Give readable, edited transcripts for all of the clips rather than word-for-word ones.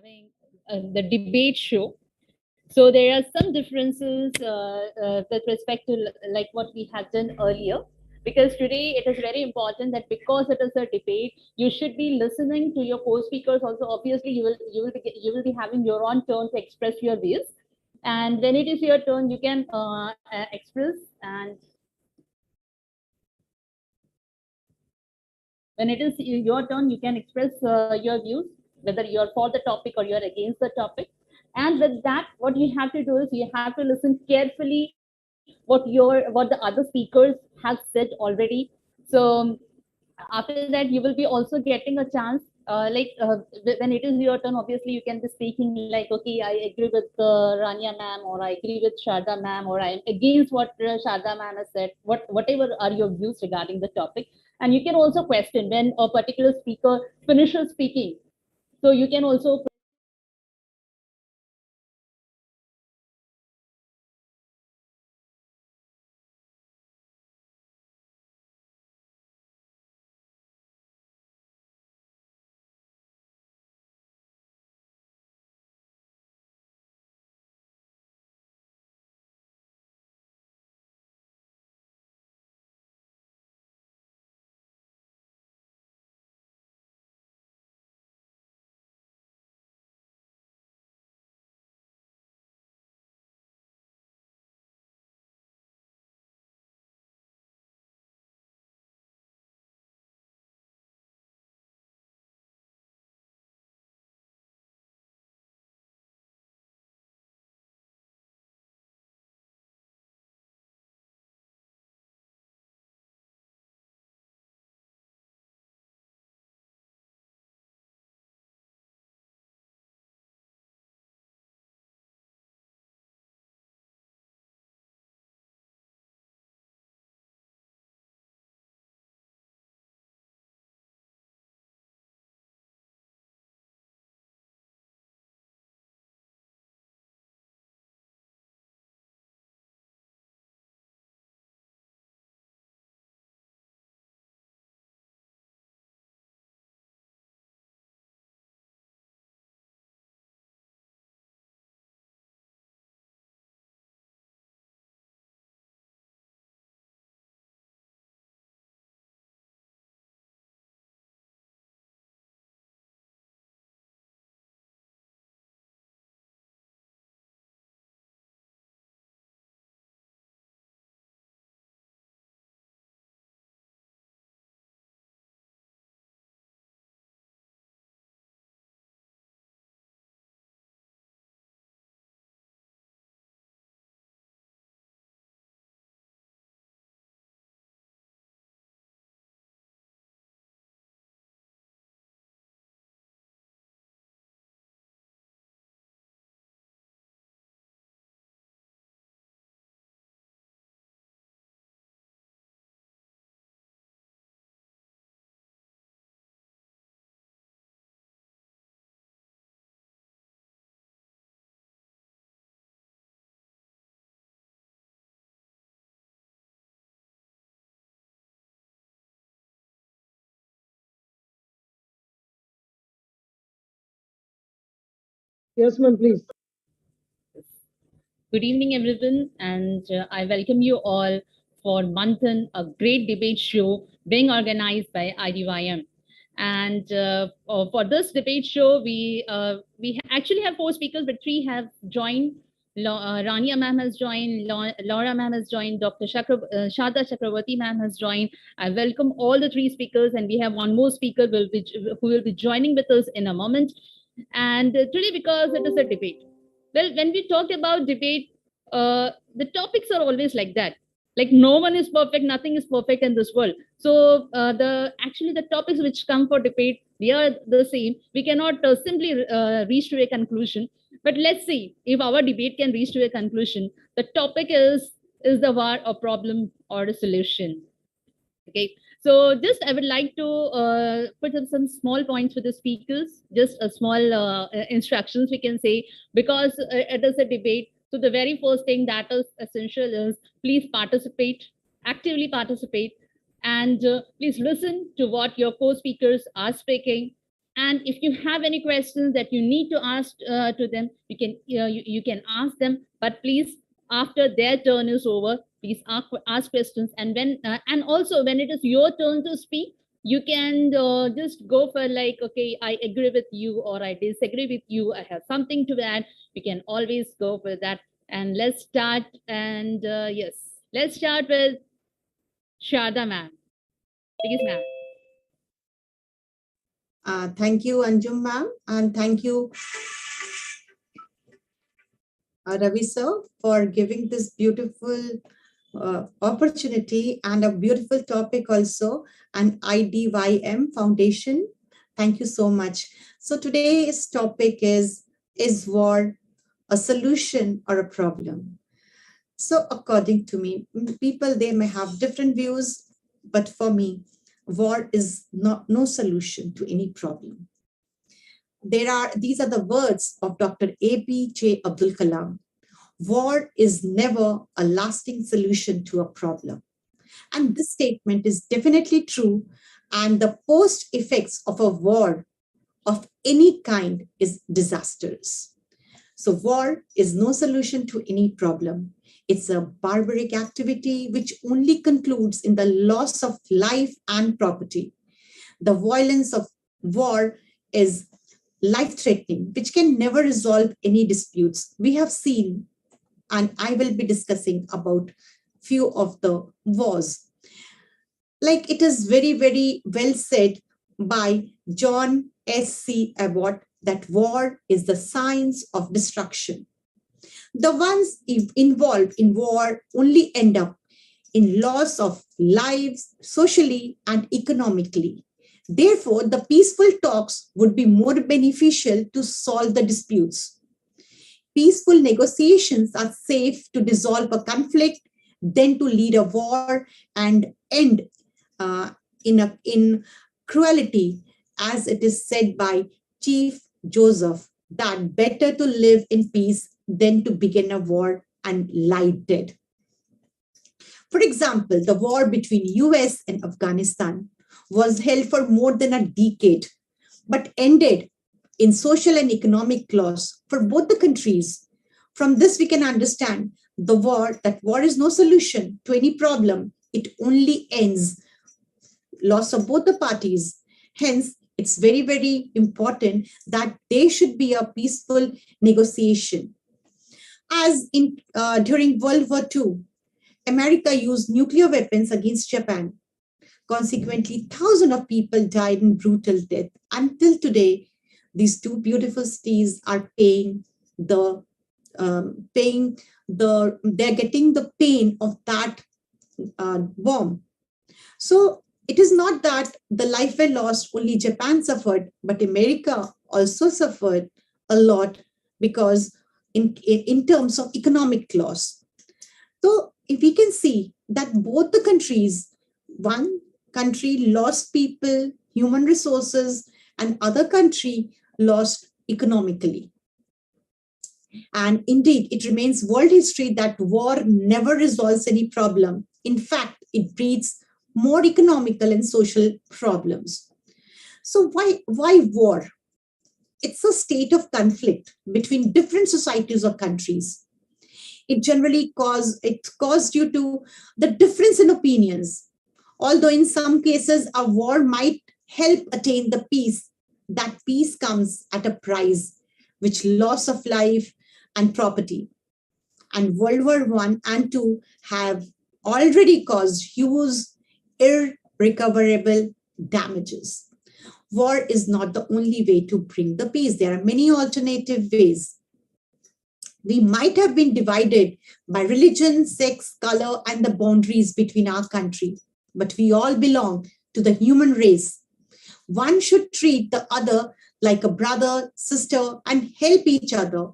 having the debate show. So there are some differences with respect to like what we had done earlier. Because today it is very important that because it is a debate, you should be listening to your co-speakers. Also, obviously, you will be having your own turn to express your views. And when it is your turn, you can express. And when it is your turn, you can express your views, whether you're for the topic or you're against the topic. And with that, what you have to do is you have to listen carefully what the other speakers have said already. So after that, you will be also getting a chance. When it is your turn, obviously you can be speaking like, okay, I agree with Rania ma'am, or I agree with Sharda ma'am, or I'm against what Sharda ma'am has said. Whatever are your views regarding the topic, and you can also question when a particular speaker finishes speaking. So you can also. Yes, ma'am, please. Good evening, everyone, and I welcome you all for Manthan, a great debate show being organized by IDYM. And for this debate show, we actually have four speakers, but three have joined. Rania ma'am has joined, Laura ma'am has joined, Dr. Shada Chakravarti ma'am has joined. I welcome all the three speakers, and we have one more speaker who will be joining with us in a moment. And today, because it is a debate, well, when we talk about debate, the topics are always like that. Like no one is perfect, nothing is perfect in this world. So the topics which come for debate, they are the same. We cannot simply reach to a conclusion. But let's see if our debate can reach to a conclusion. The topic is the war a problem or a solution? Okay, so just I would like to put up some small points for the speakers, just a small instructions we can say, because it is a debate. So the very first thing that is essential is please participate, actively participate, and please listen to what your co-speakers are speaking. And if you have any questions that you need to ask to them, you can ask them. But please, after their turn is over, please ask questions. And and also when it is your turn to speak, you can just go for like, okay, I agree with you or I disagree with you. I have something to add. You can always go for that. And let's start. And yes, let's start with Sharda ma'am. Please, ma'am. Thank you, Anjum ma'am, and thank you, Ravi sir, for giving this beautiful opportunity and a beautiful topic also, an IDYM Foundation. Thank you so much. So today's topic is war a solution or a problem? So according to me, people, they may have different views, but for me, war is not no solution to any problem. These are the words of Dr. APJ Abdul Kalam. War is never a lasting solution to a problem. And this statement is definitely true. And the post effects of a war of any kind is disastrous. So war is no solution to any problem. It's a barbaric activity which only concludes in the loss of life and property. The violence of war is life threatening, which can never resolve any disputes. We have seen, and I will be discussing about few of the wars. Like it is very, very well said by John S.C. Abbott that war is the science of destruction. The ones involved in war only end up in loss of lives socially and economically. Therefore, the peaceful talks would be more beneficial to solve the disputes. Peaceful negotiations are safe to dissolve a conflict than to lead a war and end in cruelty, as it is said by Chief Joseph, that better to live in peace than to begin a war and lie dead. For example, the war between US and Afghanistan was held for more than a decade, but ended in social and economic loss for both the countries. From this, we can understand that war is no solution to any problem. It only ends loss of both the parties. Hence, it's very, very important that there should be a peaceful negotiation. As in during World War II, America used nuclear weapons against Japan. Consequently, thousands of people died in brutal death. Until today, these two beautiful cities are they're getting the pain of that bomb. So it is not that the life were lost, only Japan suffered, but America also suffered a lot because in terms of economic loss. So if we can see that both the countries, one country lost people, human resources, and other country lost economically. And indeed, it remains world history that war never resolves any problem. In fact, it breeds more economical and social problems. So why war? It's a state of conflict between different societies or countries. It caused due to the difference in opinions. Although in some cases a war might help attain the peace, that peace comes at a price, which loss of life and property. And World War I and II have already caused huge irrecoverable damages. War is not the only way to bring the peace. There are many alternative ways. We might have been divided by religion, sex, color, and the boundaries between our country, but we all belong to the human race. One should treat the other like a brother, sister, and help each other.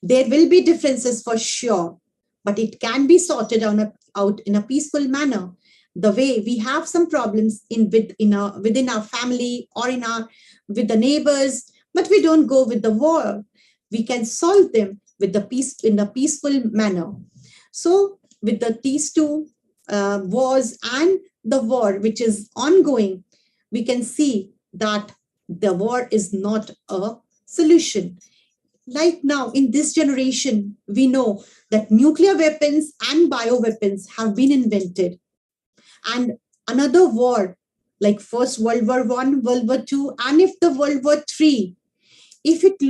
There will be differences for sure, but it can be sorted out in a peaceful manner. The way we have some problems within our family or with the neighbors, but we don't go with the war. We can solve them in a peaceful manner. So with these two wars and the war which is ongoing, we can see that The war is not a solution. Like now, in this generation, we know that nuclear weapons and bioweapons have been invented. And another war, like First World War One, World War Two, and if the World War Three, if it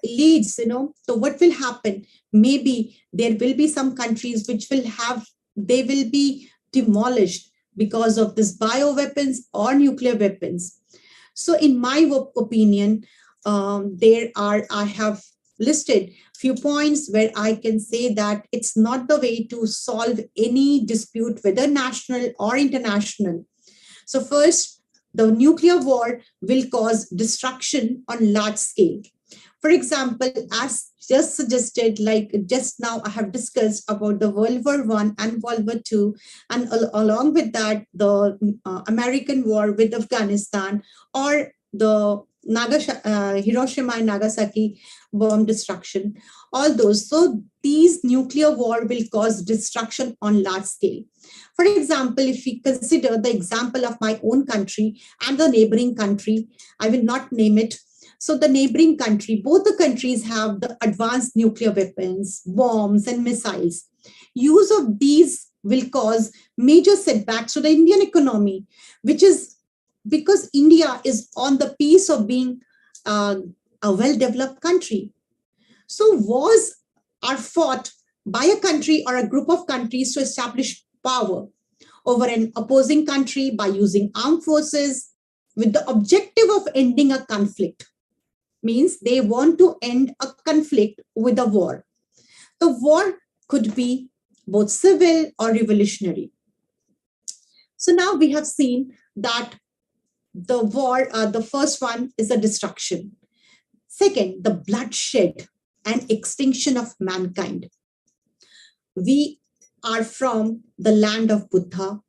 leads, so what will happen? Maybe there will be some countries which will have, they will be demolished because of this bioweapons or nuclear weapons. So in my opinion, I have listed few points where I can say that it's not the way to solve any dispute, whether national or international. So first, the nuclear war will cause destruction on large scale. For example, as just suggested, like just now I have discussed about the World War One and World War Two, and along with that, the American war with Afghanistan, or the Hiroshima and Nagasaki bomb destruction, all those. So these nuclear war will cause destruction on large scale. For example, if we consider the example of my own country and the neighboring country, I will not name it. So the neighboring country, both the countries have the advanced nuclear weapons, bombs, and missiles. Use of these will cause major setbacks to the Indian economy, which is because India is on the piece of being uh, a well-developed country. So wars are fought by a country or a group of countries to establish power over an opposing country by using armed forces with the objective of ending a conflict. Means they want to end a conflict with a war. The war could be both civil or revolutionary. So now we have seen that the war, the first one is the destruction. Second, the bloodshed and extinction of mankind. We are from the land of Buddha.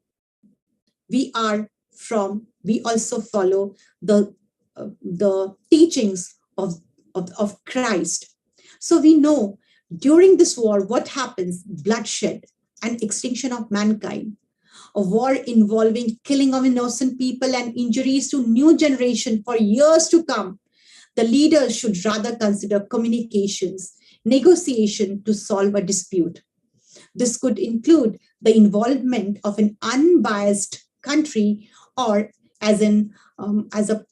We also follow the teachings of Christ. So we know during this war what happens: bloodshed and extinction of mankind, a war involving killing of innocent people and injuries to new generation for years to come. The leaders should rather consider communications, negotiation to solve a dispute. This could include the involvement of an unbiased country, or as a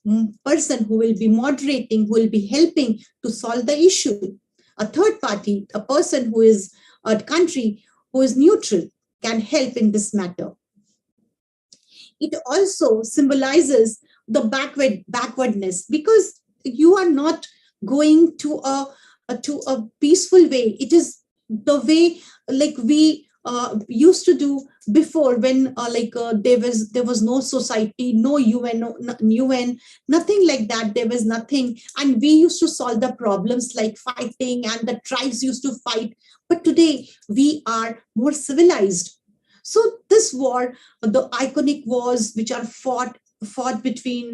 person who will be moderating, who will be helping to solve the issue. A third party, a person who is a country who is neutral, can help in this matter. It also symbolizes the backwardness, because you are not going to a peaceful way. It is the way like we used to do before, when there was no society, no UN, UN, nothing like that. There was nothing, and we used to solve the problems like fighting, and the tribes used to fight. But today we are more civilized. So this war, the iconic wars which are fought between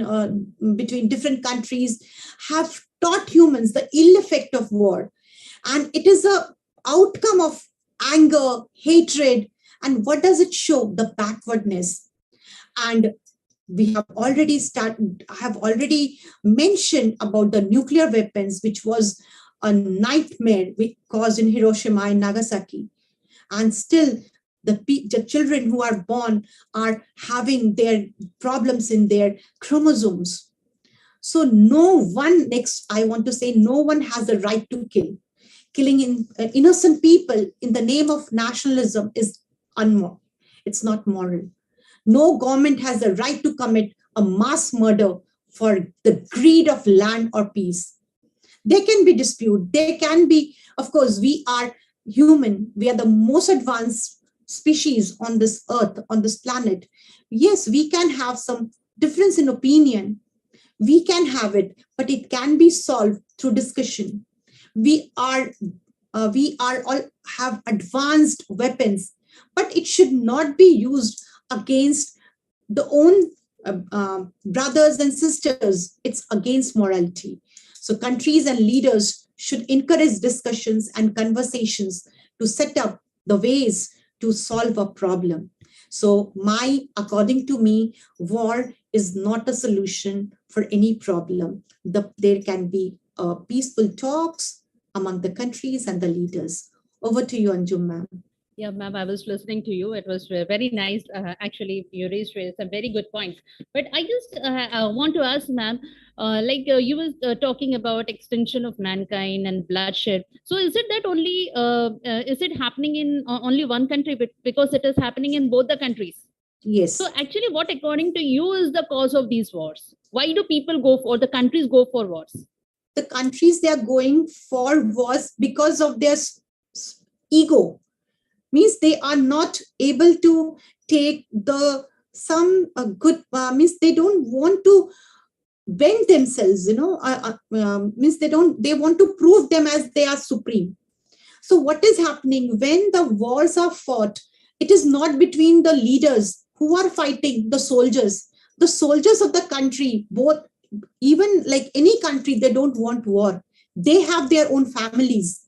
different countries, have taught humans the ill effect of war, and it is a outcome of anger, hatred. And what does it show? The backwardness. And we have already started, I have already mentioned about the nuclear weapons, which was a nightmare which caused in Hiroshima and Nagasaki. And still the children who are born are having their problems in their chromosomes. So no one, next I want to say, no one has the right to kill. Killing innocent people in the name of nationalism is unmoral. It's not moral. No government has the right to commit a mass murder for the greed of land or peace. There can be dispute. There can be, of course, we are human. We are the most advanced species on this earth, on this planet. Yes, we can have some difference in opinion. We can have it, but it can be solved through discussion. We are all have advanced weapons, but it should not be used against the own brothers and sisters. It's against morality. So countries and leaders should encourage discussions and conversations to set up the ways to solve a problem. So, according to me, war is not a solution for any problem. There can be peaceful talks among the countries and the leaders. Over to you, Anjum, ma'am. Yeah, ma'am, I was listening to you. It was very nice. Actually, you raised some very good points. But I just want to ask, ma'am, you were talking about extinction of mankind and bloodshed. So is it that only, is it happening in only one country, but because it is happening in both the countries? So Yes. actually, what according to you is the cause of these wars? Why do people go for, the countries go for wars? The countries they are going for was because of their ego, means they are not able to take the some good means they don't want to bend themselves, means they want to prove them as they are supreme. So what is happening when the wars are fought? It is not between the leaders who are fighting the soldiers of the country, both, even like any country, they don't want war. They have their own families.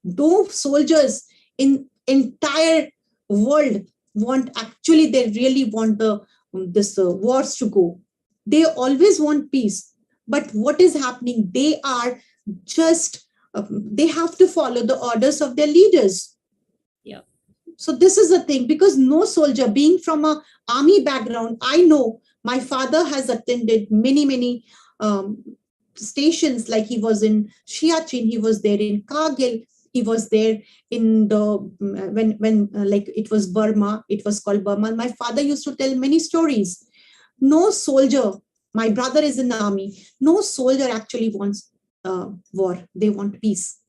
Those soldiers in entire world want, actually they really want the this wars to go. They always want peace, but what is happening, they are just they have to follow the orders of their leaders. Yeah. So this is the thing, because no soldier, being from a army background, I know my father has attended many um, stations. Like he was in Siachen, he was there in Kargil, he was there in the when like it was Burma, it was called Burma. My father used to tell many stories. No soldier, my brother is in the army, no soldier actually wants war. They want peace.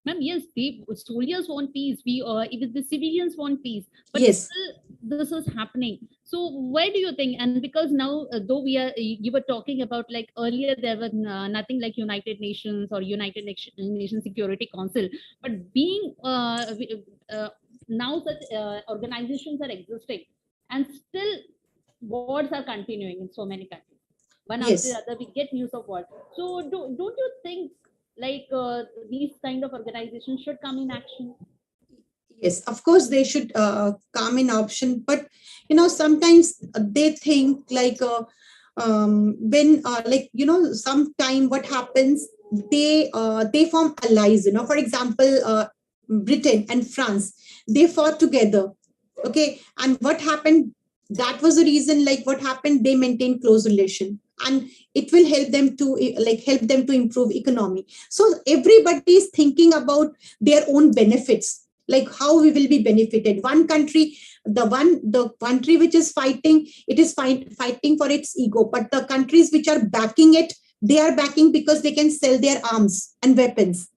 Ma'am, yes, the soldiers want peace. We even the civilians want peace, but Yes. still this is happening. So why do you think? And because now, though we are, you were talking about like earlier there was nothing like United Nations or Nations Security Council, but being now such organizations are existing, and still wars are continuing in so many countries. One after the Yes. other, we get news of wars. So don't you think like these kind of organizations should come in action? Yes, of course they should come in option, but sometimes they think like when like sometime what happens, they form allies. For example, Britain and France, they fought together. Okay, and what happened? That was the reason. Like what happened? They maintain close relation, and it will help them to help them to improve economy. So everybody is thinking about their own benefits, like how we will be benefited. One country, the country which is fighting, it is fighting for its ego, but the countries which are backing it, they are backing because they can sell their arms and weapons.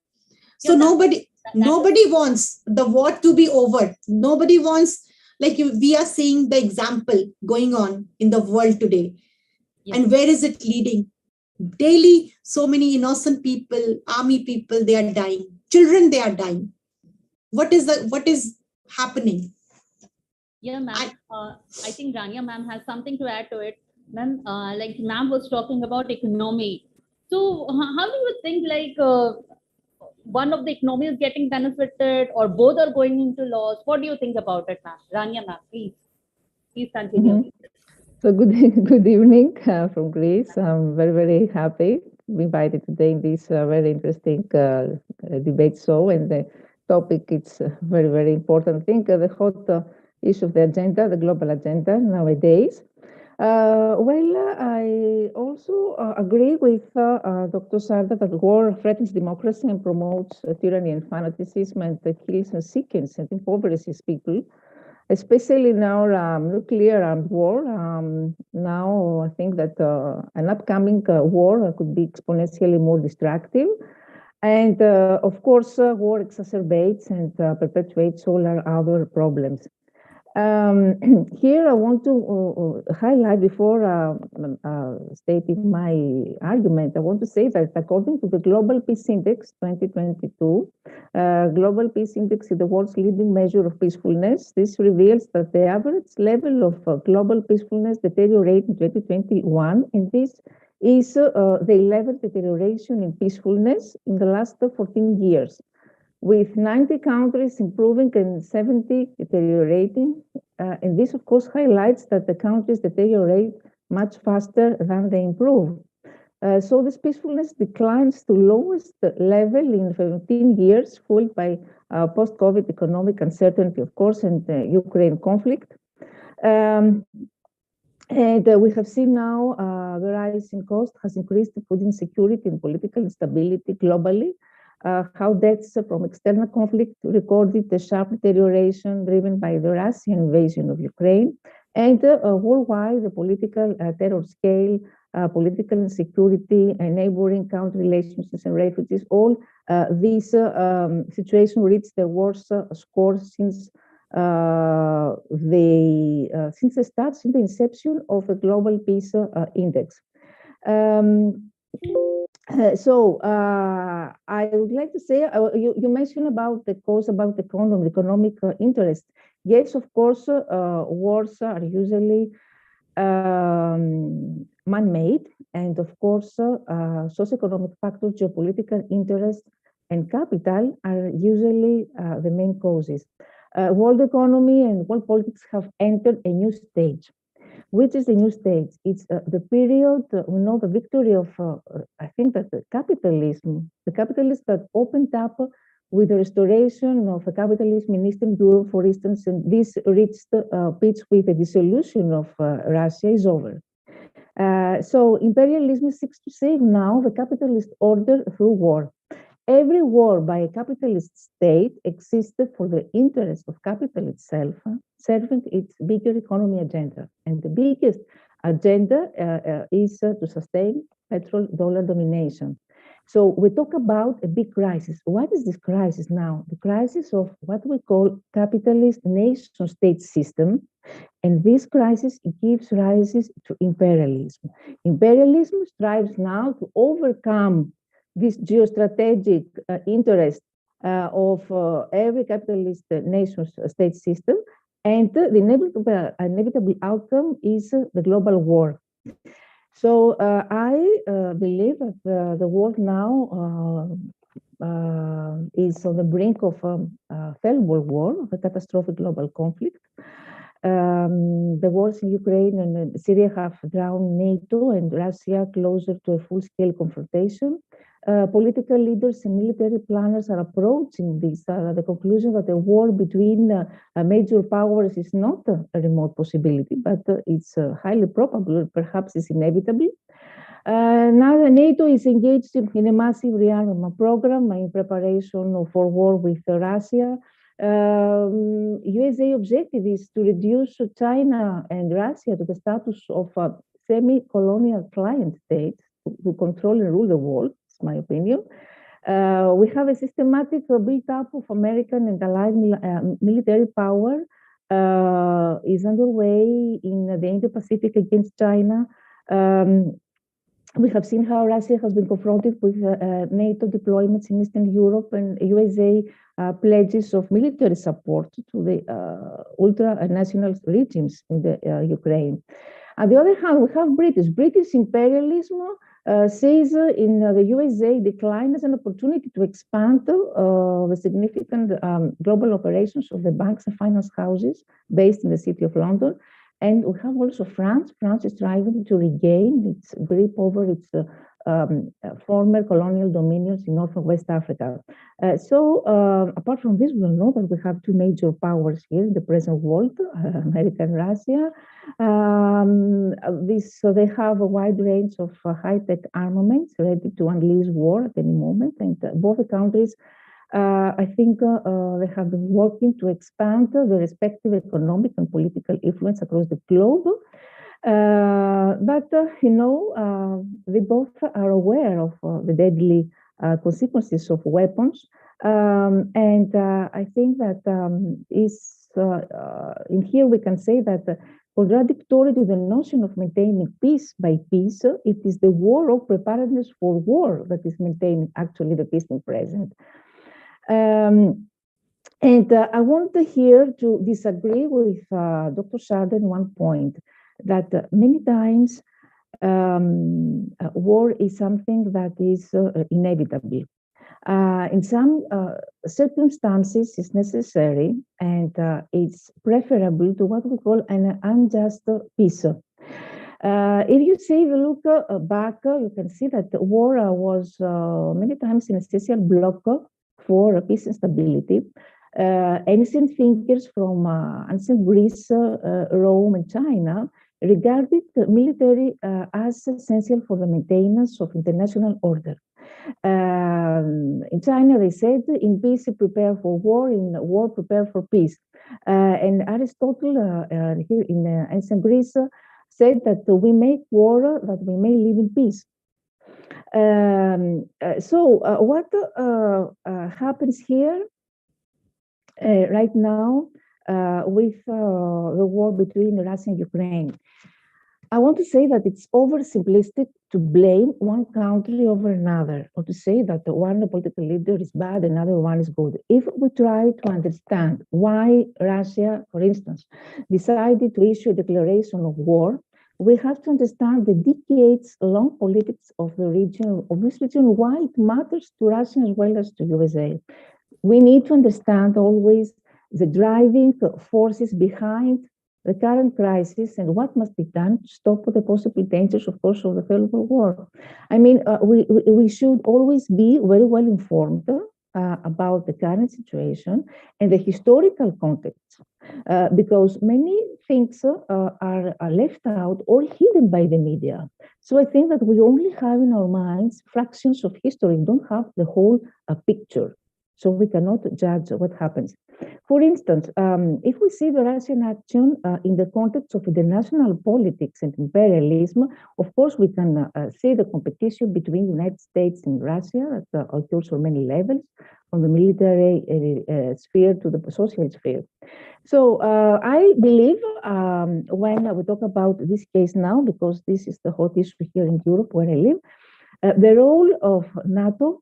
Yeah, So that is nobody wants the war to be over. Nobody wants, we are seeing the example going on in the world today. yes. And where is it leading? Daily, so many innocent people, army people, they are dying. Children, they are dying. What is happening? Yeah, ma'am. I, I think Rania ma'am has something to add to it. Ma'am, like ma'am was talking about economy. So how do you think like one of the economy is getting benefited or both are going into loss? What do you think about it, ma'am? Rania ma'am, please continue. Mhm. So good, good evening from Greece. I'm very, very happy to be invited today in this very interesting debate show. And the topic it's a very, very important thing, the hot issue of the agenda, the global agenda nowadays. I also agree with Dr. Sarda that war threatens democracy and promotes tyranny and fanaticism and kills and sickens and impoverishes people, especially in our nuclear armed war. Now, I think that an upcoming war could be exponentially more destructive. And of course, war exacerbates and perpetuates all our other problems. Here, I want to highlight before stating my argument. I want to say that according to the Global Peace Index 2022, Global Peace Index is the world's leading measure of peacefulness. This reveals that the average level of global peacefulness deteriorated in 2021, and this is the 11th deterioration in peacefulness in the last 14 years. with 90 countries improving and 70 deteriorating. And this, of course, highlights that the countries deteriorate much faster than they improve. So this peacefulness declines to lowest level in 15 years, fueled by post-COVID economic uncertainty, of course, and the Ukraine conflict. Um, and we have seen now the rise in cost has increased food insecurity and political instability globally. How deaths from external conflict recorded a sharp deterioration driven by the Russian invasion of Ukraine, and worldwide the political terror scale, political insecurity, and neighboring country relationships and refugees. All these situations reached their worst score since the start, since the inception of the Global Peace Index. I would like to say, you mentioned about the cause, about the economic interest. Yes, of course, wars are usually man-made, and of course, socioeconomic factors, geopolitical interest, and capital are usually the main causes. World economy and world politics have entered a new stage. Which is the new stage? It's the period, the victory of, I think that the capitalism that opened up with the restoration of capitalism in Eastern Europe, for instance, and this reached pitch with the dissolution of Russia is over. So imperialism seeks to save now the capitalist order through war. Every war by a capitalist state existed for the interest of capital itself, serving its bigger economy agenda. And the biggest agenda is to sustain petrodollar domination. So we talk about a big crisis. What is this crisis now? The crisis of what we call capitalist nation-state system. And this crisis gives rise to imperialism. Imperialism strives now to overcome this geostrategic interest of every capitalist nation-state system, and the inevitable outcome is the global war. So I believe that the world now is on the brink of a terrible war, of a catastrophic global conflict. The wars in Ukraine and Syria have drawn NATO and Russia closer to a full-scale confrontation. Political leaders and military planners are approaching this, the conclusion that a war between major powers is not a remote possibility, but it's highly probable, perhaps it's inevitable. Now NATO is engaged in a massive rearmament program in preparation for war with Russia. USA objective is to reduce China and Russia to the status of semi-colonial client states to control and rule the world, is my opinion. We have a systematic build-up of American and allied military power is underway in the Indo-Pacific against China. We have seen how Russia has been confronted with NATO deployments in Eastern Europe, and USA pledges of military support to the ultra-national regimes in the Ukraine. On the other hand, we have British imperialism sees in the USA decline as an opportunity to expand the significant global operations of the banks and finance houses based in the city of London. And we have also France. France is trying to regain its grip over its former colonial dominions in North and West Africa. Apart from this, we know that we have two major powers here in the present world, America and Russia. So they have a wide range of high-tech armaments ready to unleash war at any moment. And both the countries, I think they have been working to expand the respective economic and political influence across the globe. They both are aware of the deadly consequences of weapons. I think that in here we can say that contradictory to the notion of maintaining peace by peace, it is the war of preparedness for war that is maintaining actually the peace in present. I want here to disagree with Dr. Sarden one point, that many times war is something that is inevitable. In some circumstances, it's necessary and it's preferable to what we call an unjust peace. If you say, you look back, you can see that the war was many times an essential block for peace and stability. Ancient thinkers from ancient Greece, Rome, and China regarded the military as essential for the maintenance of international order. In China, they said, in peace, prepare for war, in war, prepare for peace. And Aristotle, here in ancient Greece, said that we make war that we may live in peace. What happens here right now with the war between Russia and Ukraine? I want to say that it's oversimplistic to blame one country over another, or to say that one political leader is bad, another one is good. If we try to understand why Russia, for instance, decided to issue a declaration of war, we have to understand the decades-long politics of this region, why it matters to Russia as well as to USA. We need to understand always the driving forces behind the current crisis and what must be done to stop the possible dangers, of course, of the Third World War. I mean, we should always be very well informed about the current situation and the historical context, because many things are left out or hidden by the media. So I think that we only have in our minds fractions of history, don't have the whole picture. So we cannot judge what happens. For instance, if we see the Russian action in the context of international politics and imperialism, of course, we can see the competition between the United States and Russia that occurs on many levels, from the military sphere to the social sphere. So I believe when we talk about this case now, because this is the hot issue here in Europe where I live, the role of NATO,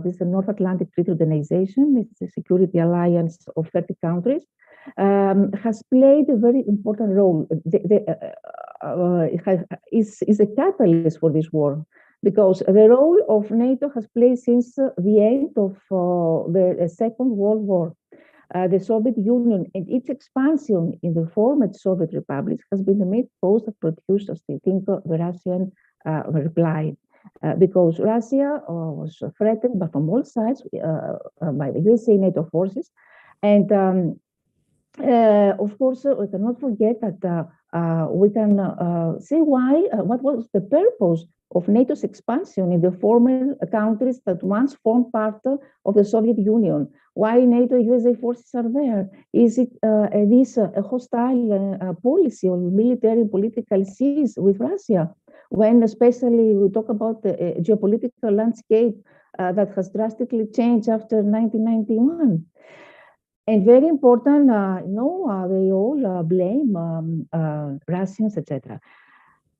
this is the North Atlantic Treaty Organization, it's a security alliance of 30 countries, has played a very important role. Is a catalyst for this war, because the role of NATO has played since the end of the Second World War. The Soviet Union and its expansion in the former Soviet republics has been the main cause that produced, as they think, the Russian reply. Because Russia was threatened but from all sides by the USA NATO forces. And of course, we cannot forget that we can say what was the purpose of NATO's expansion in the former countries that once formed part of the Soviet Union. Why NATO USA forces are there? Is it this a hostile policy or military political seas with Russia? When especially we talk about the geopolitical landscape that has drastically changed after 1991. And very important, they all blame Russians, etc.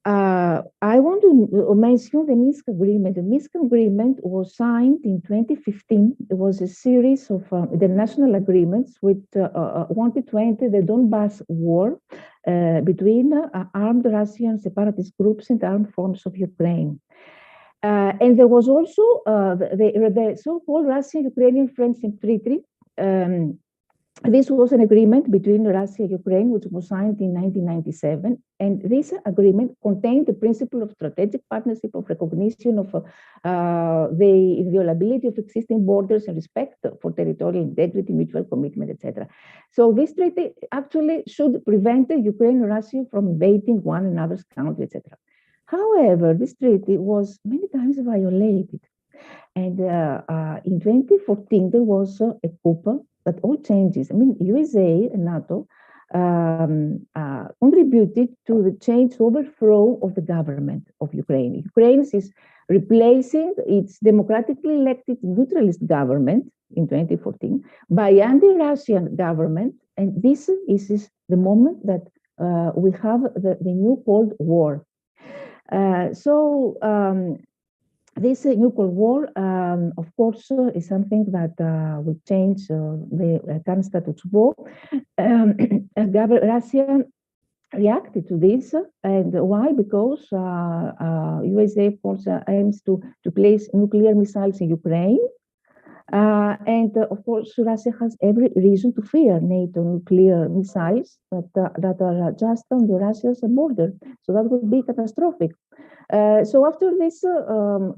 I want to mention the Minsk Agreement. The Minsk Agreement was signed in 2015. It was a series of international agreements which wanted to end the Donbass war between armed Russian separatist groups and armed forms of Ukraine. And there was also the so-called Russian-Ukrainian Friendship Treaty. This was an agreement between Russia and Ukraine, which was signed in 1997. And this agreement contained the principle of strategic partnership, of recognition of the inviolability of existing borders and respect for territorial integrity, mutual commitment, etc. So this treaty actually should prevent Ukraine and Russia from invading one another's country, etc. However, this treaty was many times violated. And in 2014, there was a coup that all changes. I mean, USA and NATO contributed to the change overthrow of the government of Ukraine. Ukraine is replacing its democratically elected neutralist government in 2014 by anti-Russian government. And this is the moment that we have the new Cold War. This new Cold War, of course, is something that will change the current status quo. Russia reacted to this, and why? Because USA, of course, aims to place nuclear missiles in Ukraine. And of course, Russia has every reason to fear NATO nuclear missiles that are just on the Russia's border. So that would be catastrophic. So after this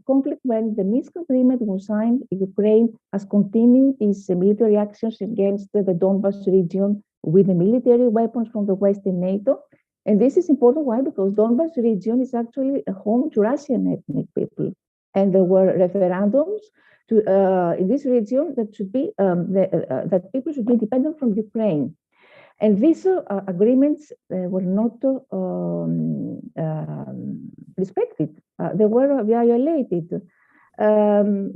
conflict, when the Minsk agreement was signed, Ukraine has continued its military actions against the Donbas region with the military weapons from the West and NATO. And this is important. Why? Because Donbas region is actually a home to Russian ethnic people. And there were referendums in this region that should be that people should be independent from Ukraine. And these agreements were not respected. They were violated.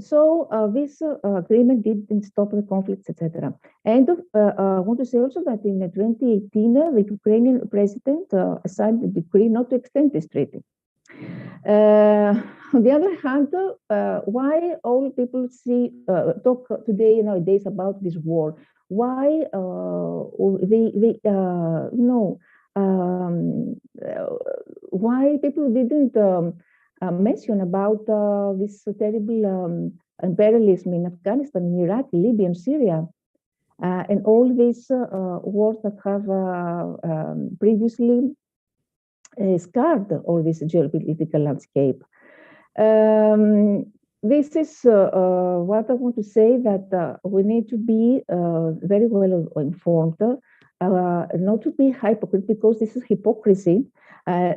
So this agreement didn't stop the conflicts, etc. And I want to say also that in 2018, the Ukrainian president signed a decree not to extend this treaty. On the other hand, why all people talk today nowadays about this war? Why why people didn't mention about this terrible imperialism in Afghanistan, in Iraq, Libya, and Syria, and all these wars that have previously scarred all this geopolitical landscape. This is what I want to say, that we need to be very well informed, not to be hypocrite, because this is hypocrisy.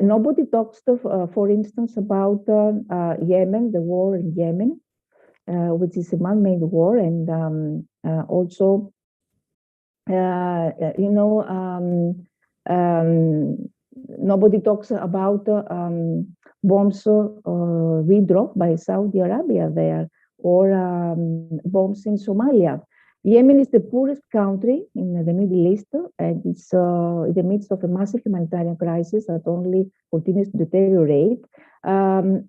Nobody talks, for instance, about Yemen, the war in Yemen, which is a man-made war, and also, nobody talks about bombs withdrawn by Saudi Arabia there, or bombs in Somalia. Yemen is the poorest country in the Middle East, and it's in the midst of a massive humanitarian crisis that only continues to deteriorate. And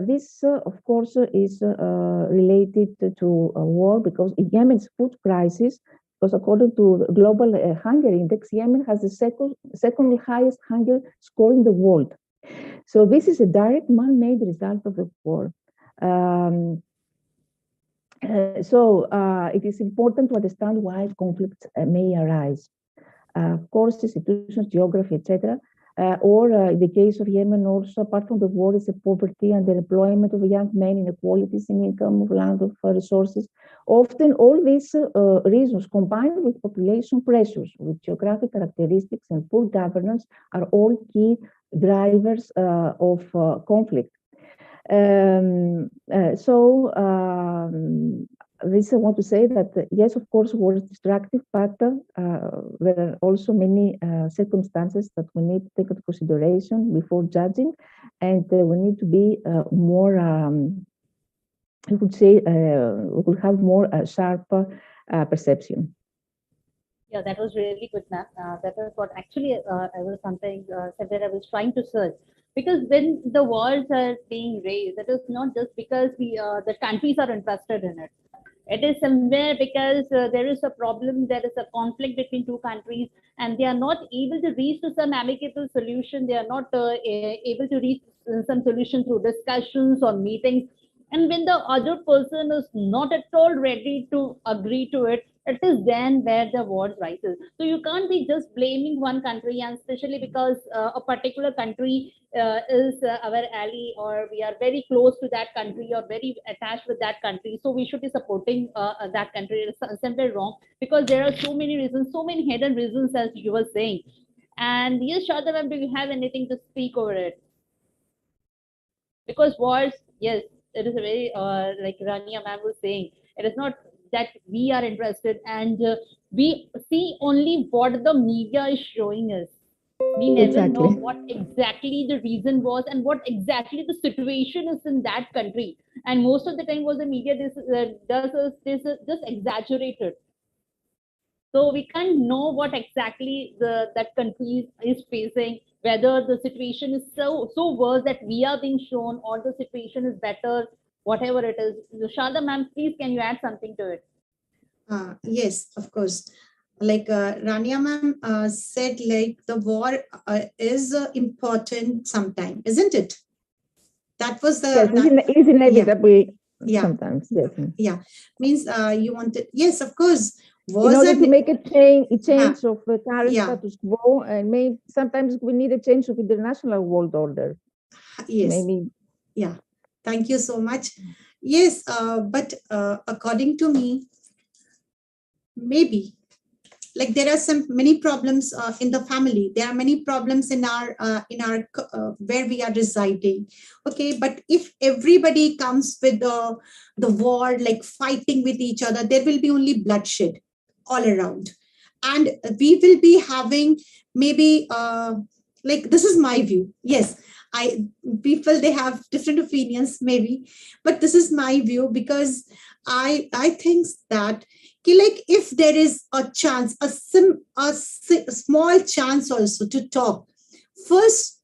this, of course, is related to a war, because Yemen's food crisis, because according to the Global Hunger Index, Yemen has the second highest hunger score in the world. So this is a direct man-made result of the war. It is important to understand why conflicts may arise. Of course, institutions, geography, etc. Or in the case of Yemen, also apart from the war, is the poverty and the employment of young men, inequalities in income, of land, of resources. Often, all these reasons, combined with population pressures, with geographic characteristics and poor governance, are all key drivers of conflict. This I want to say that yes, of course, war is destructive, but there are also many circumstances that we need to take into consideration before judging, and we need to be more, I would say, we will have more sharp perception. Yeah, that was really good, ma'am. That was what actually I was something that I was trying to search. Because when the wars are being raised, it is not just because the countries are interested in it. It is somewhere because there is a problem, there is a conflict between two countries, and they are not able to reach to some amicable solution. They are not able to reach some solution through discussions or meetings. And when the other person is not at all ready to agree to it, it is then where the war rises. So you can't be just blaming one country, and especially because a particular country is our ally, or we are very close to that country or very attached with that country, so we should be supporting that country. It's simply wrong, because there are so many reasons, so many hidden reasons, as you were saying. And yes, Shadha, do you have anything to speak over it? Because wars, yes, it is a very like Rania ma'am was saying, it is not that we are interested, and we see only what the media is showing us. We never know Exactly. what exactly the reason was and what exactly the situation is in that country. And most of the time, was the media this does this just exaggerated, so we can't know what exactly that country is facing, whether the situation is so worse that we are being shown, or the situation is better, whatever it is. So Shada ma'am, please can you add something to it? Yes, of course. like Rania ma'am said, like the war is important sometime, isn't it? That was Yes, the it's yeah, inevitable yeah, sometimes. Yes. yeah. Means you wanted, yes, of course, In wars order and to make a huh, change of the current yeah, status quo, and sometimes we need a change of international world order. yes, Maybe. yeah. Thank you so much. Yes, but according to me, maybe like there are some many problems in the family, there are many problems in our where we are residing. Okay, but if everybody comes with the war, like fighting with each other, there will be only bloodshed all around, and we will be having maybe like, this is my view. Yes, I people, they have different opinions maybe, but this is my view, because I think that like if there is a chance, a small chance also to talk, first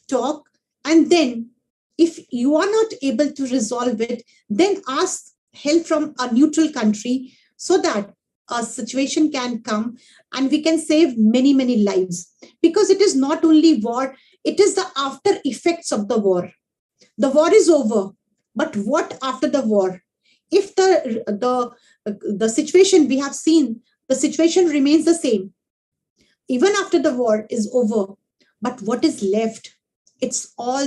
talk, and then if you are not able to resolve it, then ask help from a neutral country, so that a situation can come and we can save many lives, because it is not only war, it is the after effects of the war. The war is over, but what after the war? If the situation we have seen, the situation remains the same even after the war is over, but what is left? It's all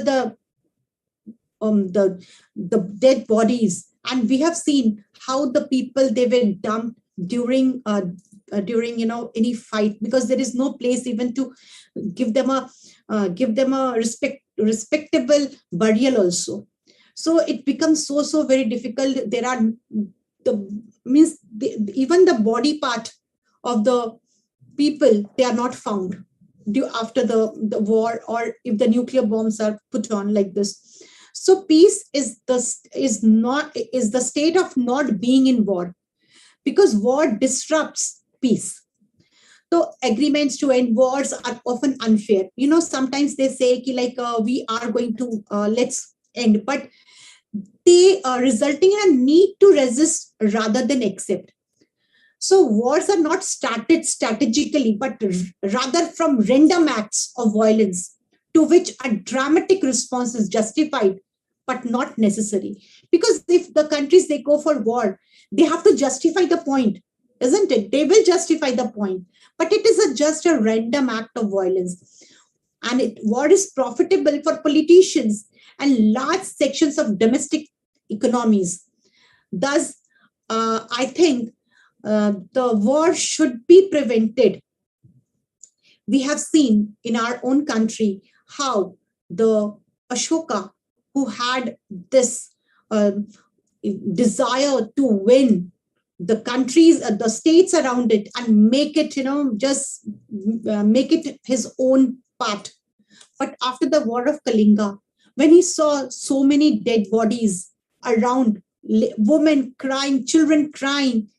um the the dead bodies, and we have seen how the people, they were dumped during any fight, because there is no place even to give them a respectable burial also. So it becomes so very difficult. There are the means even the body part of the people, they are not found due after the war, or if the nuclear bombs are put on like this. So peace is the state of not being in war, because war disrupts peace. So agreements to end wars are often unfair. Sometimes they say ki like we are going to let's end, but they are resulting in a need to resist rather than accept. So wars are not started strategically, but rather from random acts of violence, to which a dramatic response is justified, but not necessary. Because if the countries, they go for war, they have to justify the point, isn't it? They will justify the point, but it is just a random act of violence. And war is profitable for politicians and large sections of domestic economies. Thus, I think the war should be prevented. We have seen in our own country how the Ashoka, who had this um, desire to win the countries, the states around it, and make it, just make it his own part. But after the war of Kalinga, when he saw so many dead bodies around, women crying, children crying,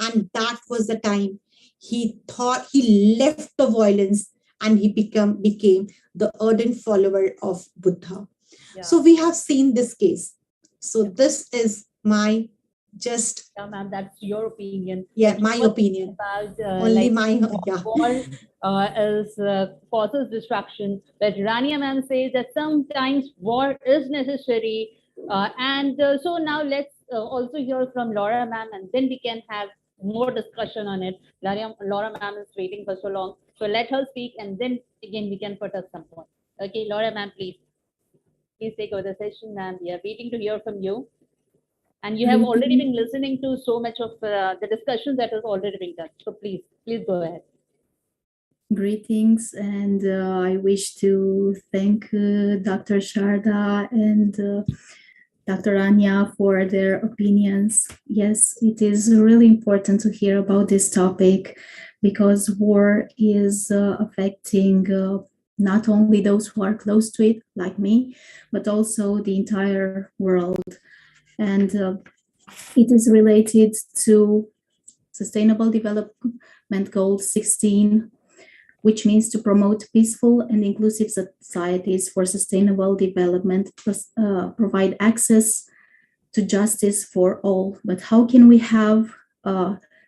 and that was the time he thought he left the violence, and he became the ardent follower of Buddha. Yeah. So we have seen this case. So this is my just ma'am, that's your opinion. Yeah, my opinion. About Only like my yeah. war is causes destruction. But Rania ma'am says that sometimes war is necessary. And so now let's also hear from Laura ma'am, and then we can have more discussion on it. Laura ma'am is waiting for so long, so let her speak, and then again we can put up some point. Okay, Laura ma'am, please take over the session, and we are waiting to hear from you. And you have already been listening to so much of the discussion that has already been done. So please go ahead. Greetings, and I wish to thank Dr. Sharda and Dr. Anya for their opinions. Yes, it is really important to hear about this topic, because war is affecting not only those who are close to it, like me, but also the entire world. And it is related to Sustainable Development Goal 16, which means to promote peaceful and inclusive societies for sustainable development, provide access to justice for all. But how can we have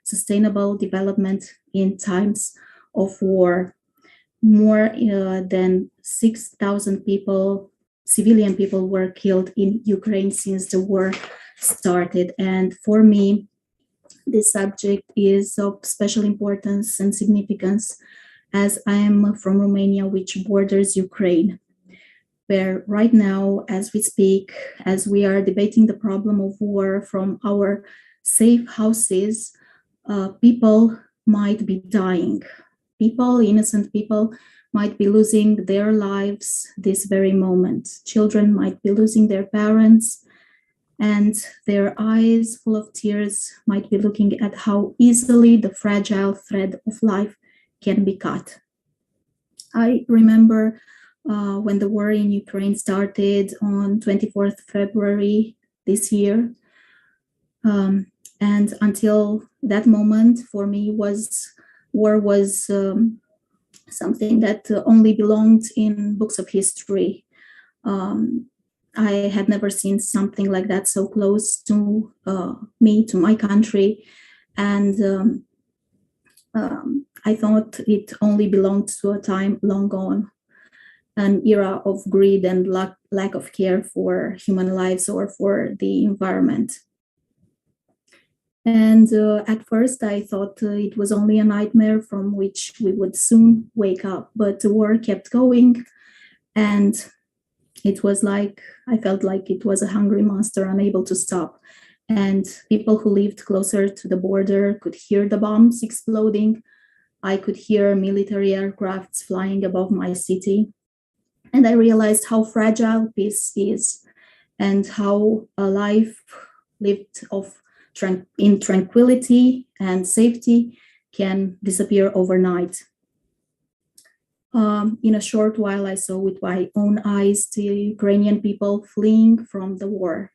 sustainable development in times of war. More than 6,000 people, civilian people, were killed in Ukraine since the war started. And for me, this subject is of special importance and significance, as I am from Romania, which borders Ukraine, where right now, as we speak, as we are debating the problem of war from our safe houses, people might be dying. People, innocent people, might be losing their lives this very moment. Children might be losing their parents, and their eyes full of tears might be looking at how easily the fragile thread of life can be cut. I remember when the war in Ukraine started on 24th February this year. And until that moment, for me, war was something that only belonged in books of history. I had never seen something like that so close to me, to my country. And I thought it only belonged to a time long gone, an era of greed and lack of care for human lives or for the environment. And at first I thought it was only a nightmare from which we would soon wake up, but the war kept going, and it was like, I felt like it was a hungry monster unable to stop. And people who lived closer to the border could hear the bombs exploding. I could hear military aircrafts flying above my city. And I realized how fragile peace is, and how a life lived in tranquility and safety can disappear overnight. In a short while, I saw with my own eyes the Ukrainian people fleeing from the war,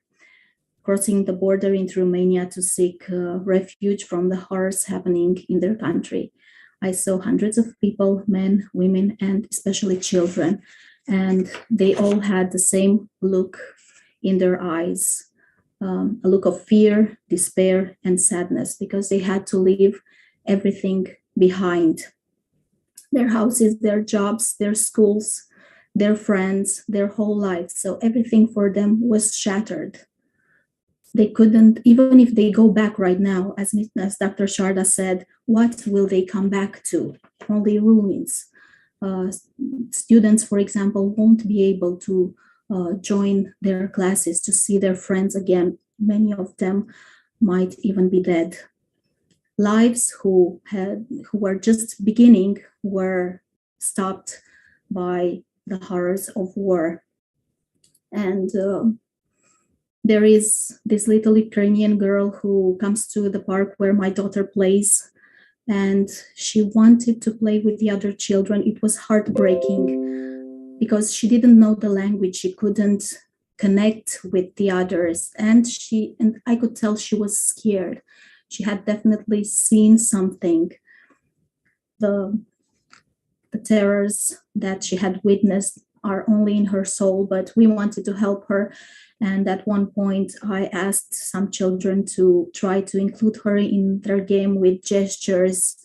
crossing the border into Romania to seek refuge from the horrors happening in their country. I saw hundreds of people, men, women, and especially children, and they all had the same look in their eyes, a look of fear, despair, and sadness, because they had to leave everything behind. Their houses, their jobs, their schools, their friends, their whole lives. So everything for them was shattered. They couldn't, even if they go back right now, as Dr. Sharda said, what will they come back to? Only ruins. Students, for example, won't be able to join their classes, to see their friends again. Many of them might even be dead. Lives who were just beginning were stopped by the horrors of war. And there is this little Ukrainian girl who comes to the park where my daughter plays, and she wanted to play with the other children. It was heartbreaking because she didn't know the language. She couldn't connect with the others, and I could tell she was scared. She had definitely seen something. The terrors that she had witnessed are only in her soul, but we wanted to help her. And at one point, I asked some children to try to include her in their game with gestures,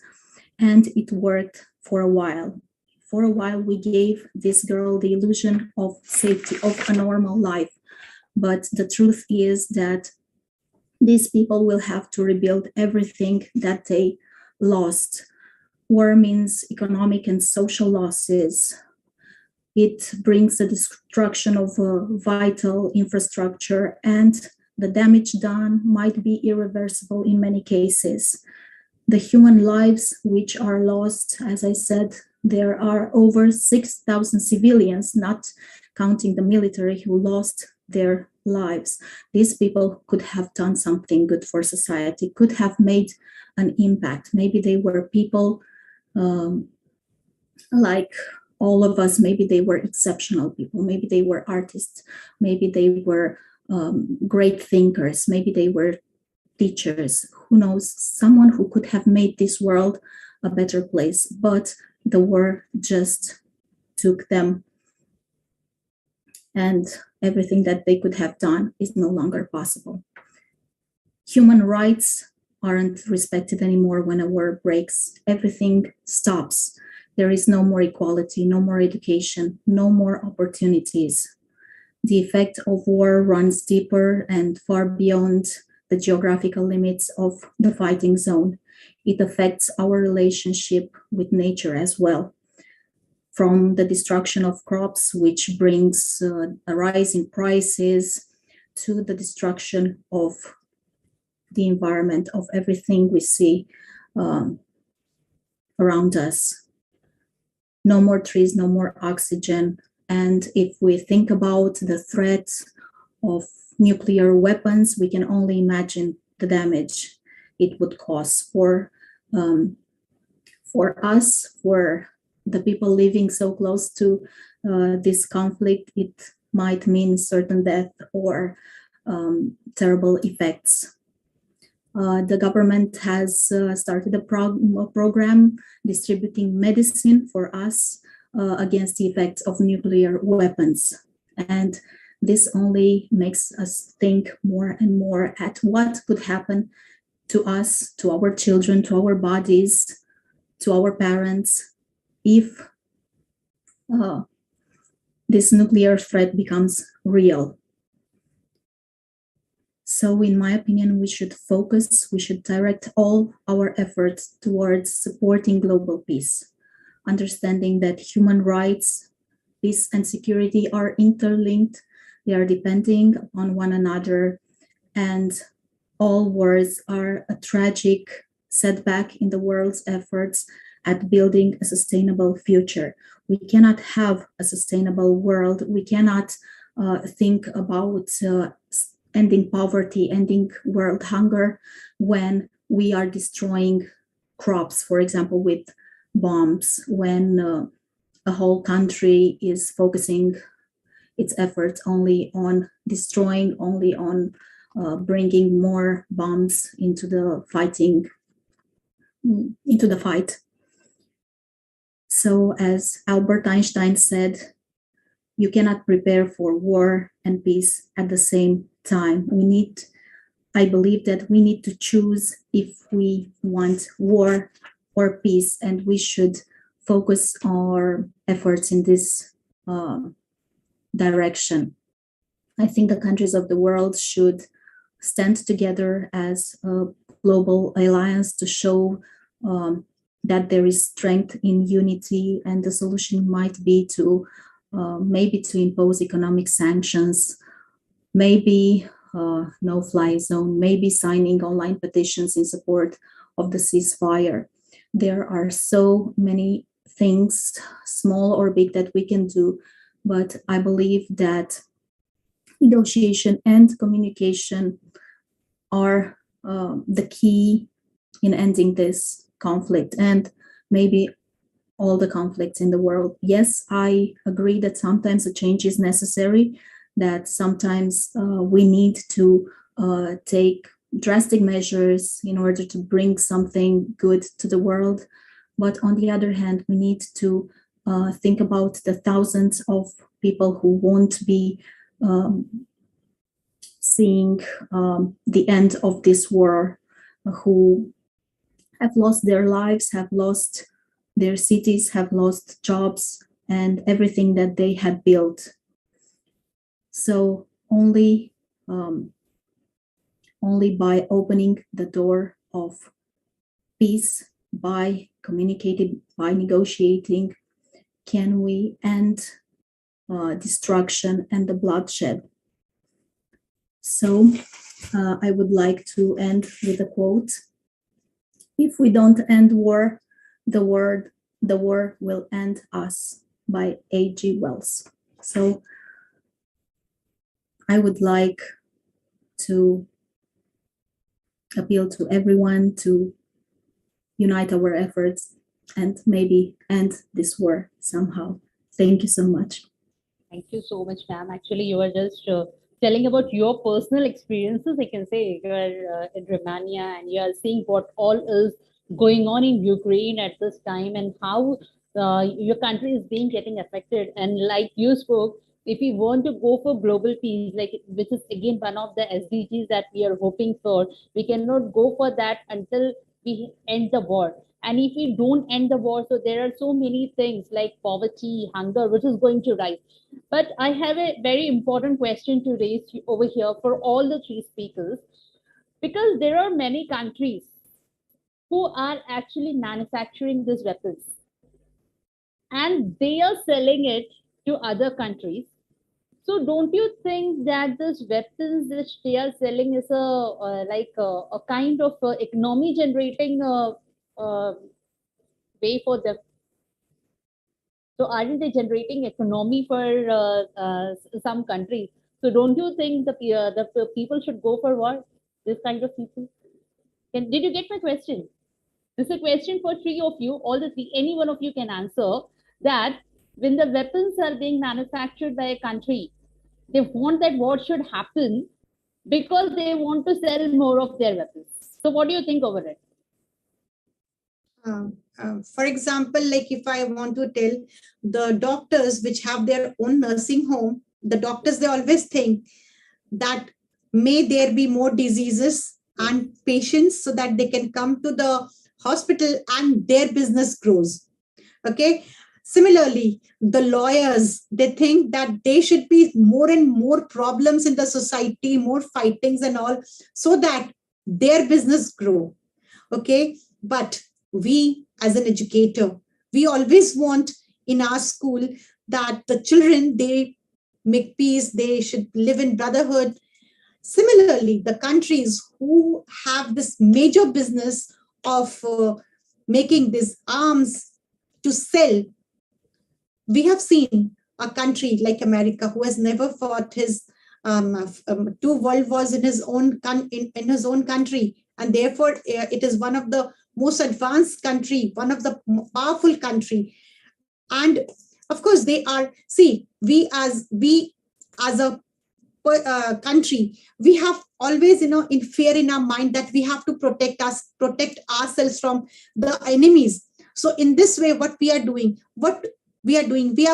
and it worked for a while. For a while, we gave this girl the illusion of safety, of a normal life. But the truth is that these people will have to rebuild everything that they lost. War means economic and social losses. It brings the destruction of vital infrastructure, and the damage done might be irreversible in many cases. The human lives which are lost, as I said, there are over 6,000 civilians, not counting the military, who lost their lives. These people could have done something good for society, could have made an impact. Maybe they were people like all of us. Maybe they were exceptional people. Maybe they were artists. Maybe they were great thinkers. Maybe they were teachers. Who knows? Someone who could have made this world a better place. But the war just took them, and everything that they could have done is no longer possible. Human rights aren't respected anymore when a war breaks. Everything stops. There is no more equality, no more education, no more opportunities. The effect of war runs deeper and far beyond the geographical limits of the fighting zone. It affects our relationship with nature as well. From the destruction of crops, which brings a rise in prices, to the destruction of the environment, of everything we see um, around us. No more trees, no more oxygen. And if we think about the threat of nuclear weapons, we can only imagine the damage it would cause for us, for the people living so close to this conflict. It might mean certain death or terrible effects. The government has started a program distributing medicine for us against the effects of nuclear weapons. And this only makes us think more and more at what could happen to us, to our children, to our bodies, to our parents, if this nuclear threat becomes real. So, in my opinion, we should direct all our efforts towards supporting global peace, understanding that human rights, peace, and security are interlinked, they are depending on one another, and all wars are a tragic setback in the world's efforts at building a sustainable future. We cannot have a sustainable world. We cannot think about ending poverty, ending world hunger, when we are destroying crops, for example, with bombs, when a whole country is focusing its efforts only on destroying, only on bringing more bombs into the fight. So, as Albert Einstein said, you cannot prepare for war and peace at the same time. I believe that we need to choose if we want war or peace, and we should focus our efforts in this direction. I think the countries of the world should stand together as a global alliance to show that there is strength in unity, and the solution might be to maybe to impose economic sanctions, maybe no-fly zone, maybe signing online petitions in support of the ceasefire. There are so many things, small or big, that we can do, but I believe that negotiation and communication are the key in ending this conflict and maybe all the conflicts in the world. Yes, I agree that sometimes a change is necessary, that sometimes we need to take drastic measures in order to bring something good to the world. But on the other hand, we need to think about the thousands of people who won't be seeing the end of this war, who have lost their lives, have lost their cities, have lost jobs and everything that they had built. So only by opening the door of peace, by communicating, by negotiating, can we end destruction and the bloodshed. So I would like to end with a quote. If we don't end war, the war will end us, by A.G. Wells. So I would like to appeal to everyone to unite our efforts and maybe end this war somehow. Thank you so much. Thank you so much, ma'am. Actually, you were just telling about your personal experiences. I can say you are in Romania and you are seeing what all is going on in Ukraine at this time and how your country is being getting affected. And like you spoke, if we want to go for global peace, like which is again one of the SDGs that we are hoping for, we cannot go for that until we end the war. And if we don't end the war, so there are so many things like poverty, hunger, which is going to rise. But I have a very important question to raise over here for all the three speakers, because there are many countries who are actually manufacturing these weapons and they are selling it to other countries. So don't you think that this weapons which they are selling is a kind of economy generating way for them? So aren't they generating economy for some countries? So don't you think the people should go for war? This kind of people. Did you get my question? This is a question for three of you, all the three. Any one of you can answer that when the weapons are being manufactured by a country, they want that war should happen because they want to sell more of their weapons. So, what do you think over it? For example, like if I want to tell the doctors which have their own nursing home, the doctors, they always think that may there be more diseases and patients so that they can come to the hospital and their business grows. Okay. Similarly, the lawyers, they think that there should be more and more problems in the society, more fightings and all, so that their business grow. Okay. But we as an educator, we always want in our school that the children, they make peace, they should live in brotherhood. Similarly, the countries who have this major business of making these arms to sell, we have seen a country like America who has never fought his two world wars in his own in his own country, and therefore it is one of the most advanced country, one of the powerful country. And of course, they are, see, we as a country, we have always, in fear in our mind that we have to protect ourselves from the enemies. So in this way, what we are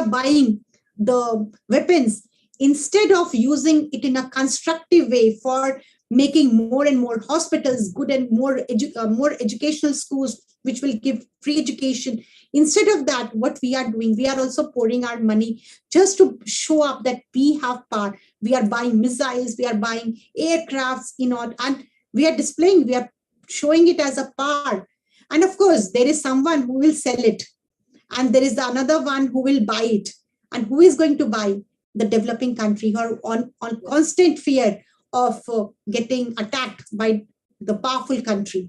buying the weapons instead of using it in a constructive way for making more and more hospitals, good and more educational schools which will give free education. Instead of that, what we are doing, we are also pouring our money just to show up that we have power. We are buying missiles, we are buying aircrafts, and we are displaying, we are showing it as a power. And of course, there is someone who will sell it, and there is another one who will buy it. And who is going to buy? The developing country, who are on constant fear of getting attacked by the powerful country.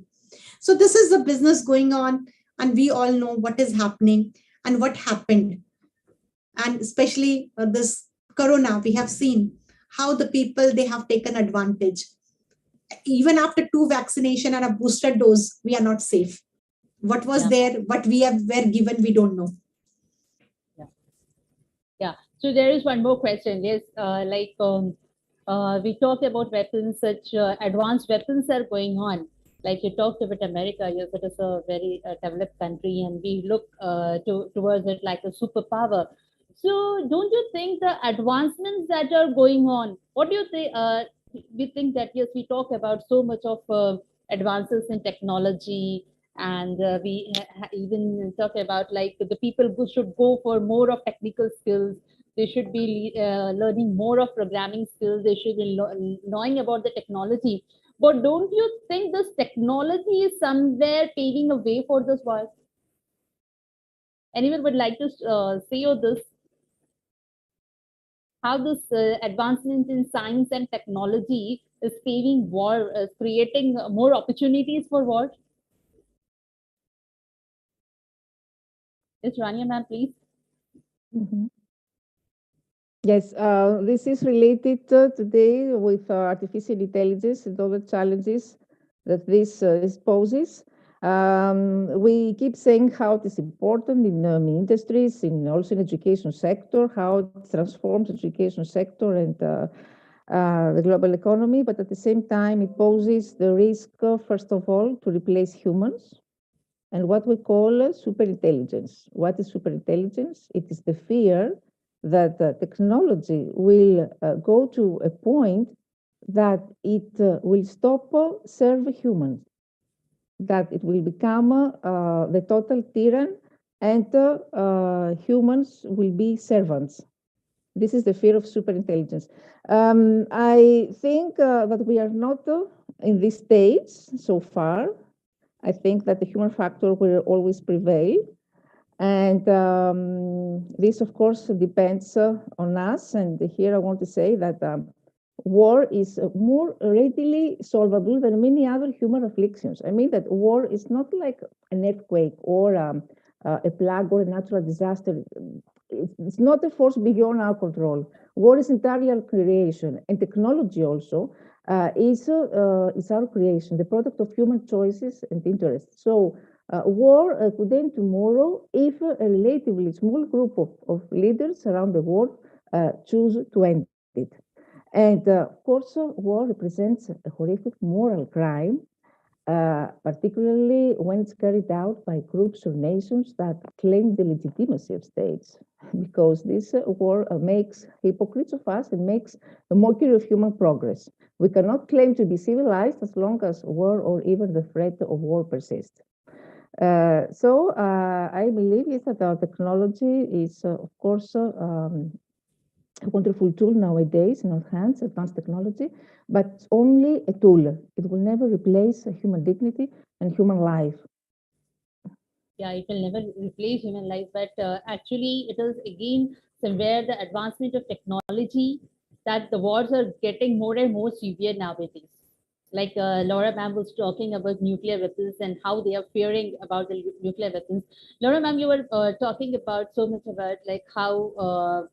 So this is the business going on, and we all know what is happening and what happened. And especially this corona, we have seen how the people, they have taken advantage. Even after 2 vaccination and a booster dose, we are not safe. What was there, what were given, we don't know. Yeah. So there is one more question. Yes, we talked about weapons, such advanced weapons are going on. Like you talked about America, yes, it is a very developed country, and we look towards it like a superpower. So don't you think the advancements that are going on? What do you think? We think that yes, we talk about so much of advances in technology, and we even talk about like the people who should go for more of technical skills. They should be learning more of programming skills. They should be knowing about the technology. But don't you think this technology is somewhere paving a way for this world? Anyone would like to say or this? How this advancement in science and technology is paving war, creating more opportunities for war? Yes, Rania ma'am, please. Mhm. Yes, this is related today with artificial intelligence and other challenges that this poses. We keep saying how it is important in industries, in also in education sector, how it transforms education sector and the global economy. But at the same time, it poses the risk, first of all, to replace humans and what we call superintelligence. What is superintelligence? It is the fear that technology will go to a point that it will stop serve humans, that it will become the total tyrant, and humans will be servants. This is the fear of superintelligence. I think that we are not in this stage so far. I think that the human factor will always prevail. And this, of course, depends on us. And here I want to say that war is more readily solvable than many other human afflictions. I mean that war is not like an earthquake or a plague or a natural disaster. It's not a force beyond our control. War is entirely our creation, and technology also is our creation, the product of human choices and interests. So war could end tomorrow if a relatively small group of leaders around the world choose to end it. And of course, war represents a horrific moral crime, particularly when it's carried out by groups or nations that claim the legitimacy of states, because this war makes hypocrites of us and makes a mockery of human progress. We cannot claim to be civilized as long as war or even the threat of war persists. So I believe is that our technology is, of course, a wonderful tool nowadays in our hands, advanced technology, but it's only a tool. It will never replace human dignity and human life. Yeah, it will never replace human life, but actually, it is again somewhere the advancement of technology that the wars are getting more and more severe nowadays. Like Laura ma'am was talking about nuclear weapons and how they are fearing about the nuclear weapons. Laura ma'am, you were talking about so much about like how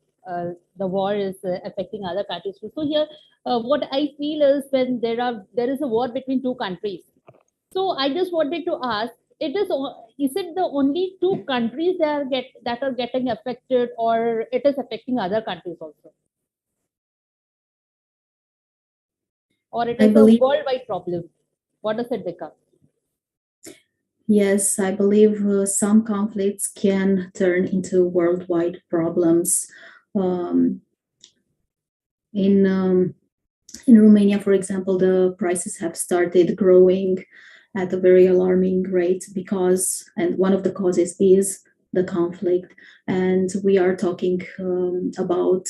the war is affecting other countries too. So here, what I feel is when there is a war between two countries, so I just wanted to ask, is it the only two countries that are getting affected, or it is affecting other countries also, or it I is a believe, worldwide problem? What does it become? yes, I believe some conflicts can turn into worldwide problems. Um, in in Romania, for example, the prices have started growing at a very alarming rate because, and one of the causes is the conflict. And we are talking about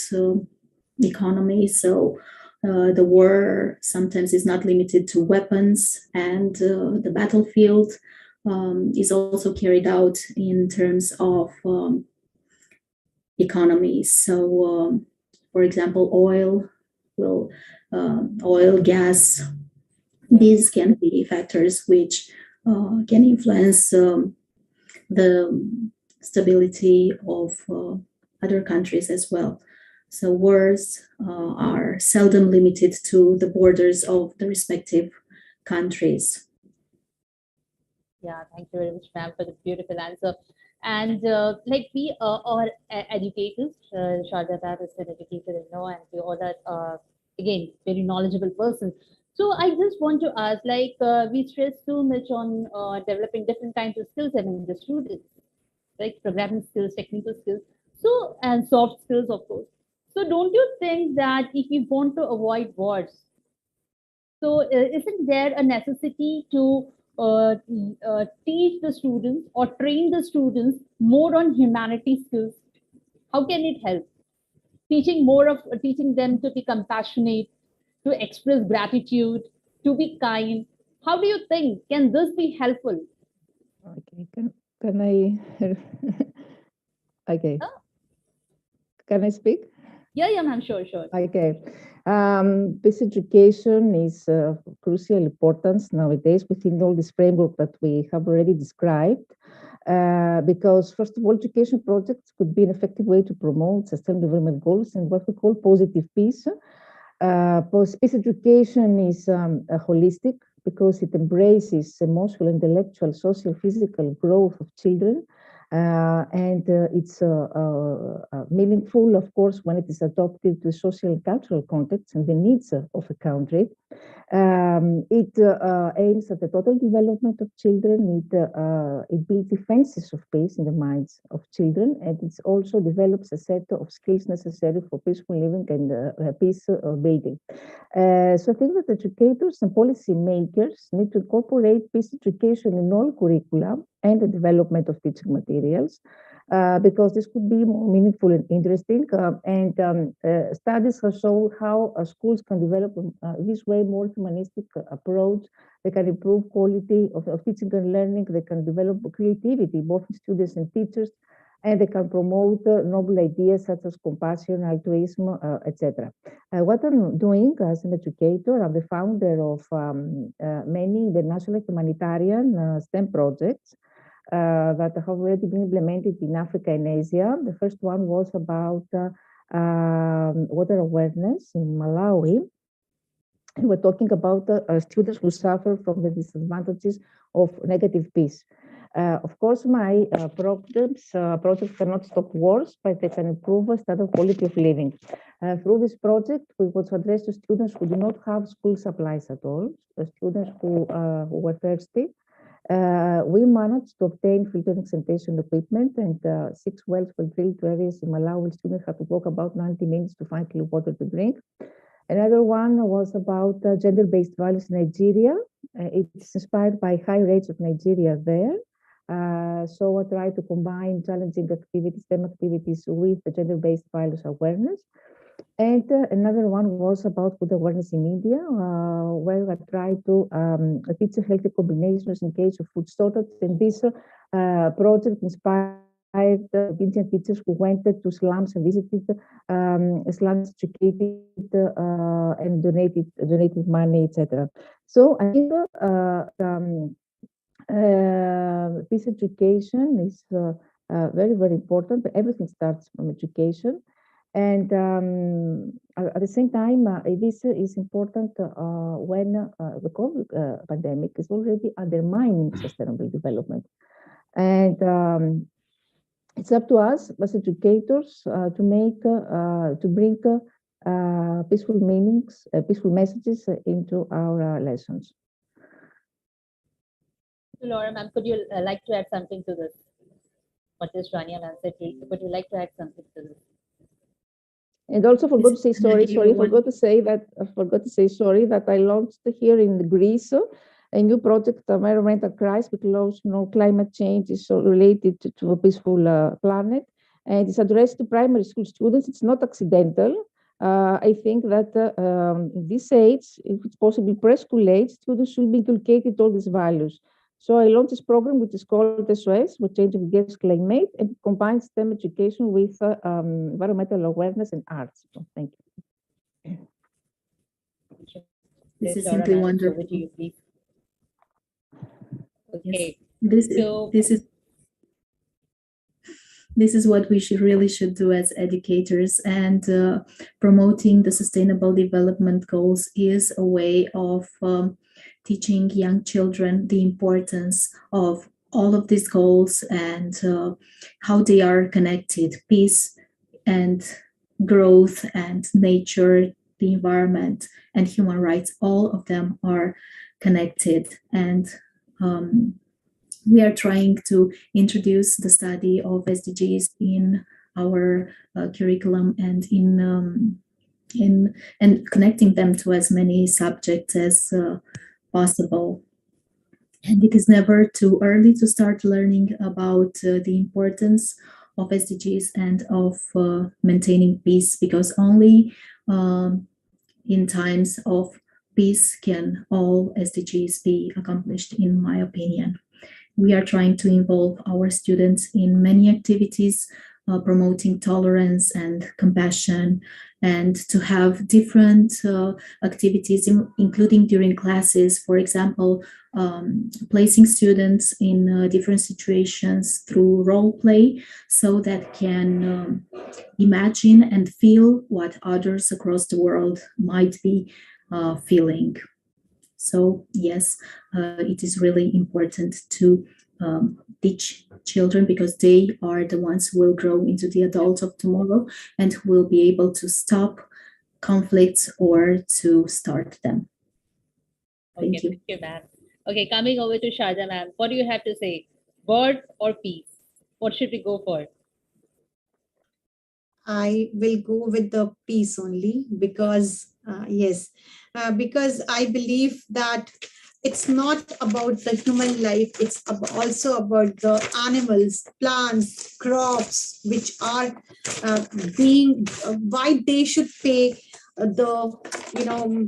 economy. So the war sometimes is not limited to weapons, and the battlefield is also carried out in terms of economy. So, for example, will oil, gas. Yeah. These can be factors which can influence the stability of other countries as well. So wars are seldom limited to the borders of the respective countries. Yeah, thank you very much, ma'am, for the beautiful answer. And like we are educators, Sharda ma'am is an educator, and we all are again very knowledgeable persons. So I just want to ask, like we stress too much on developing different kinds of skills among the students, like programming skills, technical skills, so and soft skills, of course. So don't you think that if we want to avoid wars, so, isn't there a necessity to teach the students or train the students more on humanity skills? How can it help? Teaching them to be compassionate, to express gratitude, to be kind. How do you think can this be helpful? Okay, can I? Okay, Huh? can I speak? Yeah, yeah, ma'am. Sure, sure. Okay. This education is of crucial importance nowadays within all this framework that we have already described. Because first of all, education projects could be an effective way to promote sustainable development goals and what we call positive peace. Peace education is holistic because it embraces emotional, intellectual, social, physical growth of children. And it's meaningful, of course, when it is adopted to social and cultural context and the needs of a country. It aims at the total development of children. It builds defenses of peace in the minds of children, and it also develops a set of skills necessary for peaceful living and peace building. So I think that educators and policy makers need to incorporate peace education in all curricula and the development of teaching materials. Because this could be more meaningful and interesting. Studies have shown how schools can develop this way more humanistic approach. They can improve quality of teaching and learning. They can develop creativity, both in students and teachers, and they can promote noble ideas such as compassion, altruism, etc. What I'm doing as an educator, I'm the founder of many international humanitarian STEM projects that have already been implemented in Africa and Asia. The first one was about water awareness in Malawi. And we're talking about students who suffer from the disadvantages of negative peace. Of course, my projects cannot stop wars, but they can improve the standard quality of living. Through this project, we want to address the students who do not have school supplies at all, the students who were thirsty. We managed to obtain filtering sanitation equipment, and 6 wells were drilled to areas in Malawi. Students had to walk about 90 minutes to find clean water to drink. Another one was about gender-based violence in Nigeria. It's inspired by high rates of Nigeria there. So I try to combine challenging activities, STEM activities, with the gender-based violence awareness. And another one was about food awareness in India, where I tried to teach healthy combinations in case of food shortage. And this project inspired Indian teachers who went to slums and visited slums, educated and donated money, etc. So I think this education is very, very important. But everything starts from education. And at the same time, this is important when the COVID pandemic is already undermining sustainable development. And it's up to us as educators to bring peaceful meanings, peaceful messages into our lessons. Laura, ma'am, could you like to add something to this? What is Rania ma'am said? Would you like to add something to this? And also forgot to say forgot to say sorry that I launched here in Greece a new project, environmental crisis, because climate change is so related to a peaceful planet, and it's addressed to primary school students. It's not accidental. I think that in this age, if it's possible, preschool age, students should be inculcated all these values. So I launched this program, which is called SOS, with Change of Gas Climate, and it combines STEM education with environmental awareness and arts. So thank you. This is simply wonderful. Over to you, please. Okay. Yes. This is what we should do as educators, and promoting the sustainable development goals is a way of teaching young children the importance of all of these goals and how they are connected. Peace and growth and nature, the environment and human rights, all of them are connected. And we are trying to introduce the study of SDGs in our curriculum and and connecting them to as many subjects as possible. And it is never too early to start learning about the importance of SDGs and of maintaining peace, because only in times of peace can all SDGs be accomplished, in my opinion. We are trying to involve our students in many activities, promoting tolerance and compassion, and to have different activities, including during classes. For example, placing students in different situations through role play, so that can imagine and feel what others across the world might be feeling. So yes, it is really important to teach children, because they are the ones who will grow into the adults of tomorrow and who will be able to stop conflicts or to start them. Thank you. Thank you, ma'am. Okay, coming over to Sharda, ma'am. What do you have to say? War or peace? What should we go for? I will go with the peace only because, yes, because I believe that it's not about the human life, it's also about the animals, plants, crops, which are why they should pay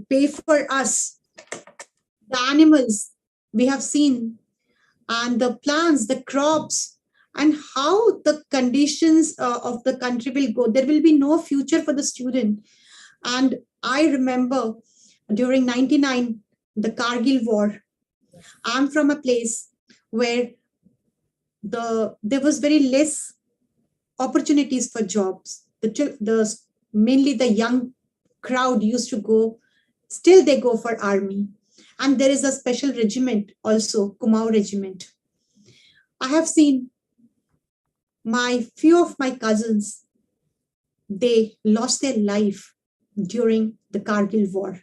pay for us. The animals we have seen, and the plants, the crops, and how the conditions of the country will go. There will be no future for the student. And I remember during 99, the Kargil War, I'm from a place where there was very less opportunities for jobs. The mainly the young crowd used to go, still they go for army. And there is a special regiment also, Kumaon regiment. I have seen my few of my cousins, they lost their life during the Kargil war.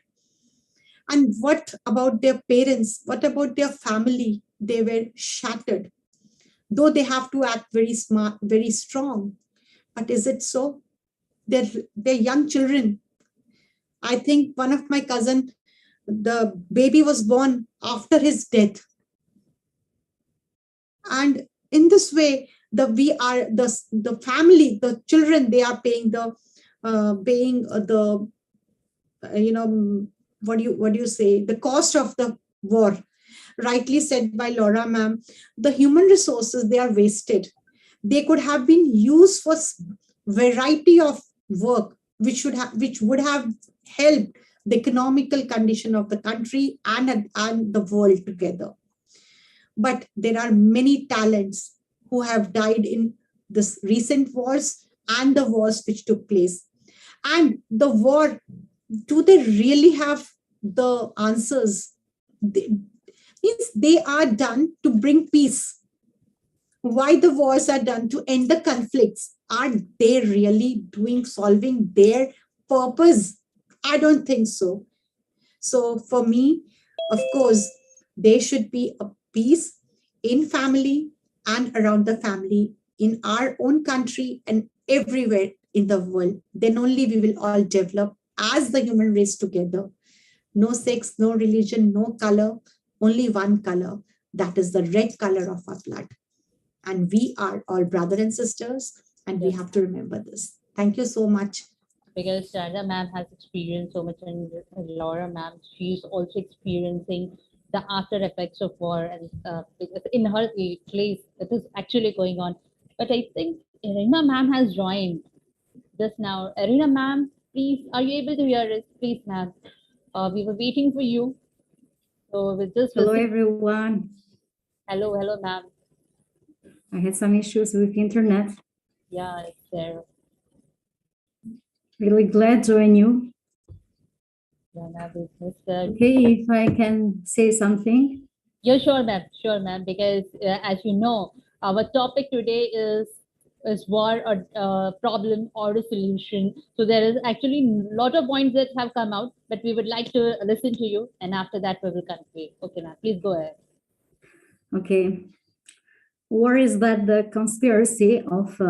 And what about their parents? What about their family? They were shattered. Though they have to act very smart, very strong. But is it so? They're young children. I think one of my cousin, the baby was born after his death. And in this way, the family, the children, they are paying the what do you say, the cost of the war. Rightly said by Laura ma'am, the human resources, they are wasted. They could have been used for variety of work which would have helped the economical condition of the country and the world together. But there are many talents who have died in this recent wars and the wars which took place. And the war, do they really have the answers? Means they are done to bring peace. Why the wars are done to end the conflicts? Are they really solving their purpose? I don't think so. So for me, of course, there should be a peace in family and around the family, in our own country and everywhere in the world. Then only we will all develop as the human race together. No sex, no religion, no color, only one color. That is the red color of our blood. And we are all brothers and sisters, and we have to remember this. Thank you so much. Because Sharda ma'am has experienced so much, and Laura ma'am, she's also experiencing the after effects of war, and because in her place, it is actually going on. But I think Irina ma'am has joined just now. Irina ma'am, please, are you able to hear us? Please, ma'am. We were waiting for you. So we just Hello, listen. everyone. Hello, ma'am. I had some issues with internet. Yeah, it's there. Really glad to join you. Yeah, ma'am, we missed that. Okay, if I can say something. Yeah, sure, ma'am. Sure, ma'am. Because as you know, our topic today is war or problem or a solution. So there is actually a lot of points that have come out, but we would like to listen to you, and after that we will conclude. Okay, ma'am. Please go ahead. Okay. War is that the conspiracy of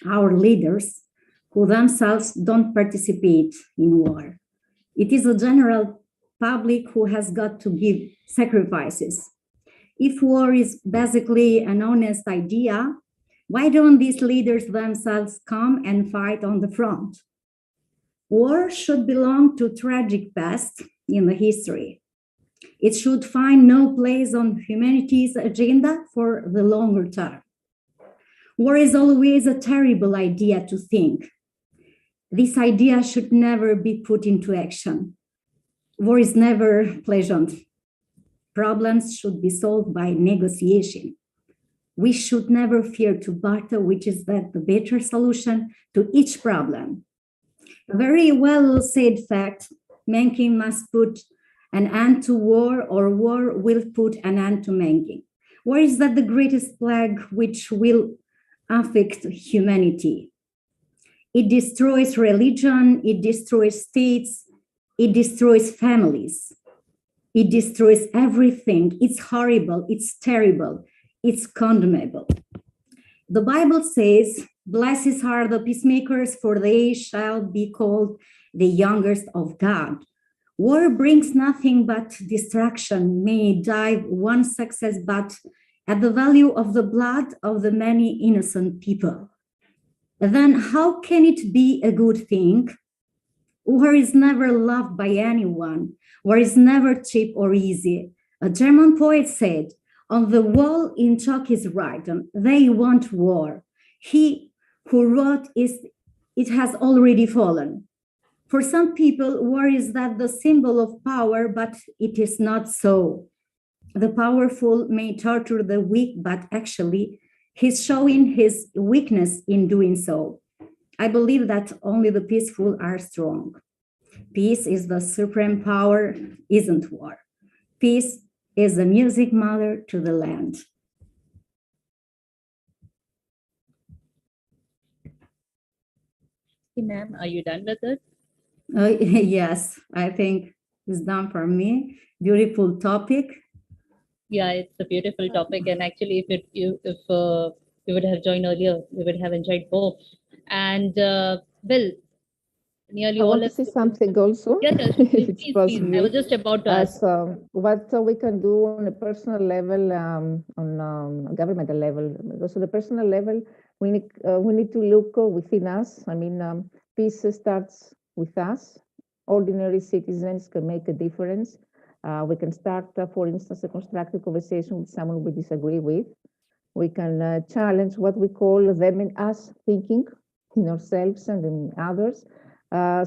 our leaders who themselves don't participate in war. It is a general public who has got to give sacrifices. If war is basically an honest idea, why don't these leaders themselves come and fight on the front? War should belong to tragic past in the history. It should find no place on humanity's agenda for the longer term. War is always a terrible idea to think. This idea should never be put into action. War is never pleasant. Problems should be solved by negotiation. We should never fear to barter, which is the better solution to each problem. A very well said fact, mankind must put an end to war, or war will put an end to mankind. War is that the greatest plague which will affect humanity. It destroys religion, it destroys states, it destroys families. It destroys everything. It's horrible. It's terrible. It's condemnable. The Bible says, "Blessed are the peacemakers, for they shall be called the youngest of God." War brings nothing but destruction. May die one success, but at the value of the blood of the many innocent people. Then how can it be a good thing? War is never loved by anyone. War is never cheap or easy. A German poet said, "On the wall in chalk is written, they want war. He who wrote it has already fallen." For some people, war is that the symbol of power, but it is not so. The powerful may torture the weak, but actually, he's showing his weakness in doing so. I believe that only the peaceful are strong. Peace is the supreme power, isn't war. Peace is the music mother to the land. Ma'am, are you done with it? Yes, I think it's done for me. Beautiful topic. Yeah, it's a beautiful topic, and actually, if you would have joined earlier, we would have enjoyed both. And Bill, nearly I all want to of say something also, yes, yes, if it's please, please. I was possible. just about to ask. So what we can do on a personal level, on a governmental level. So the personal level, we need to look within us. I mean, peace starts with us. Ordinary citizens can make a difference. We can start, for instance, a constructive conversation with someone we disagree with. We can challenge what we call them and us thinking in ourselves and in others.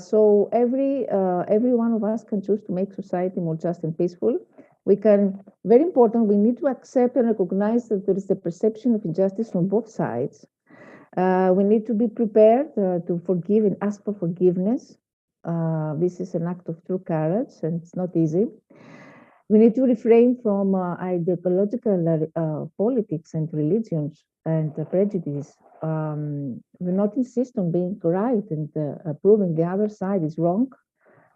So every one of us can choose to make society more just and peaceful. We can, very important, we need to accept and recognize that there is a perception of injustice from both sides. We need to be prepared to forgive and ask for forgiveness. This is an act of true courage, and it's not easy. We need to refrain from ideological politics and religions and prejudice. We not insist on being right and proving the other side is wrong.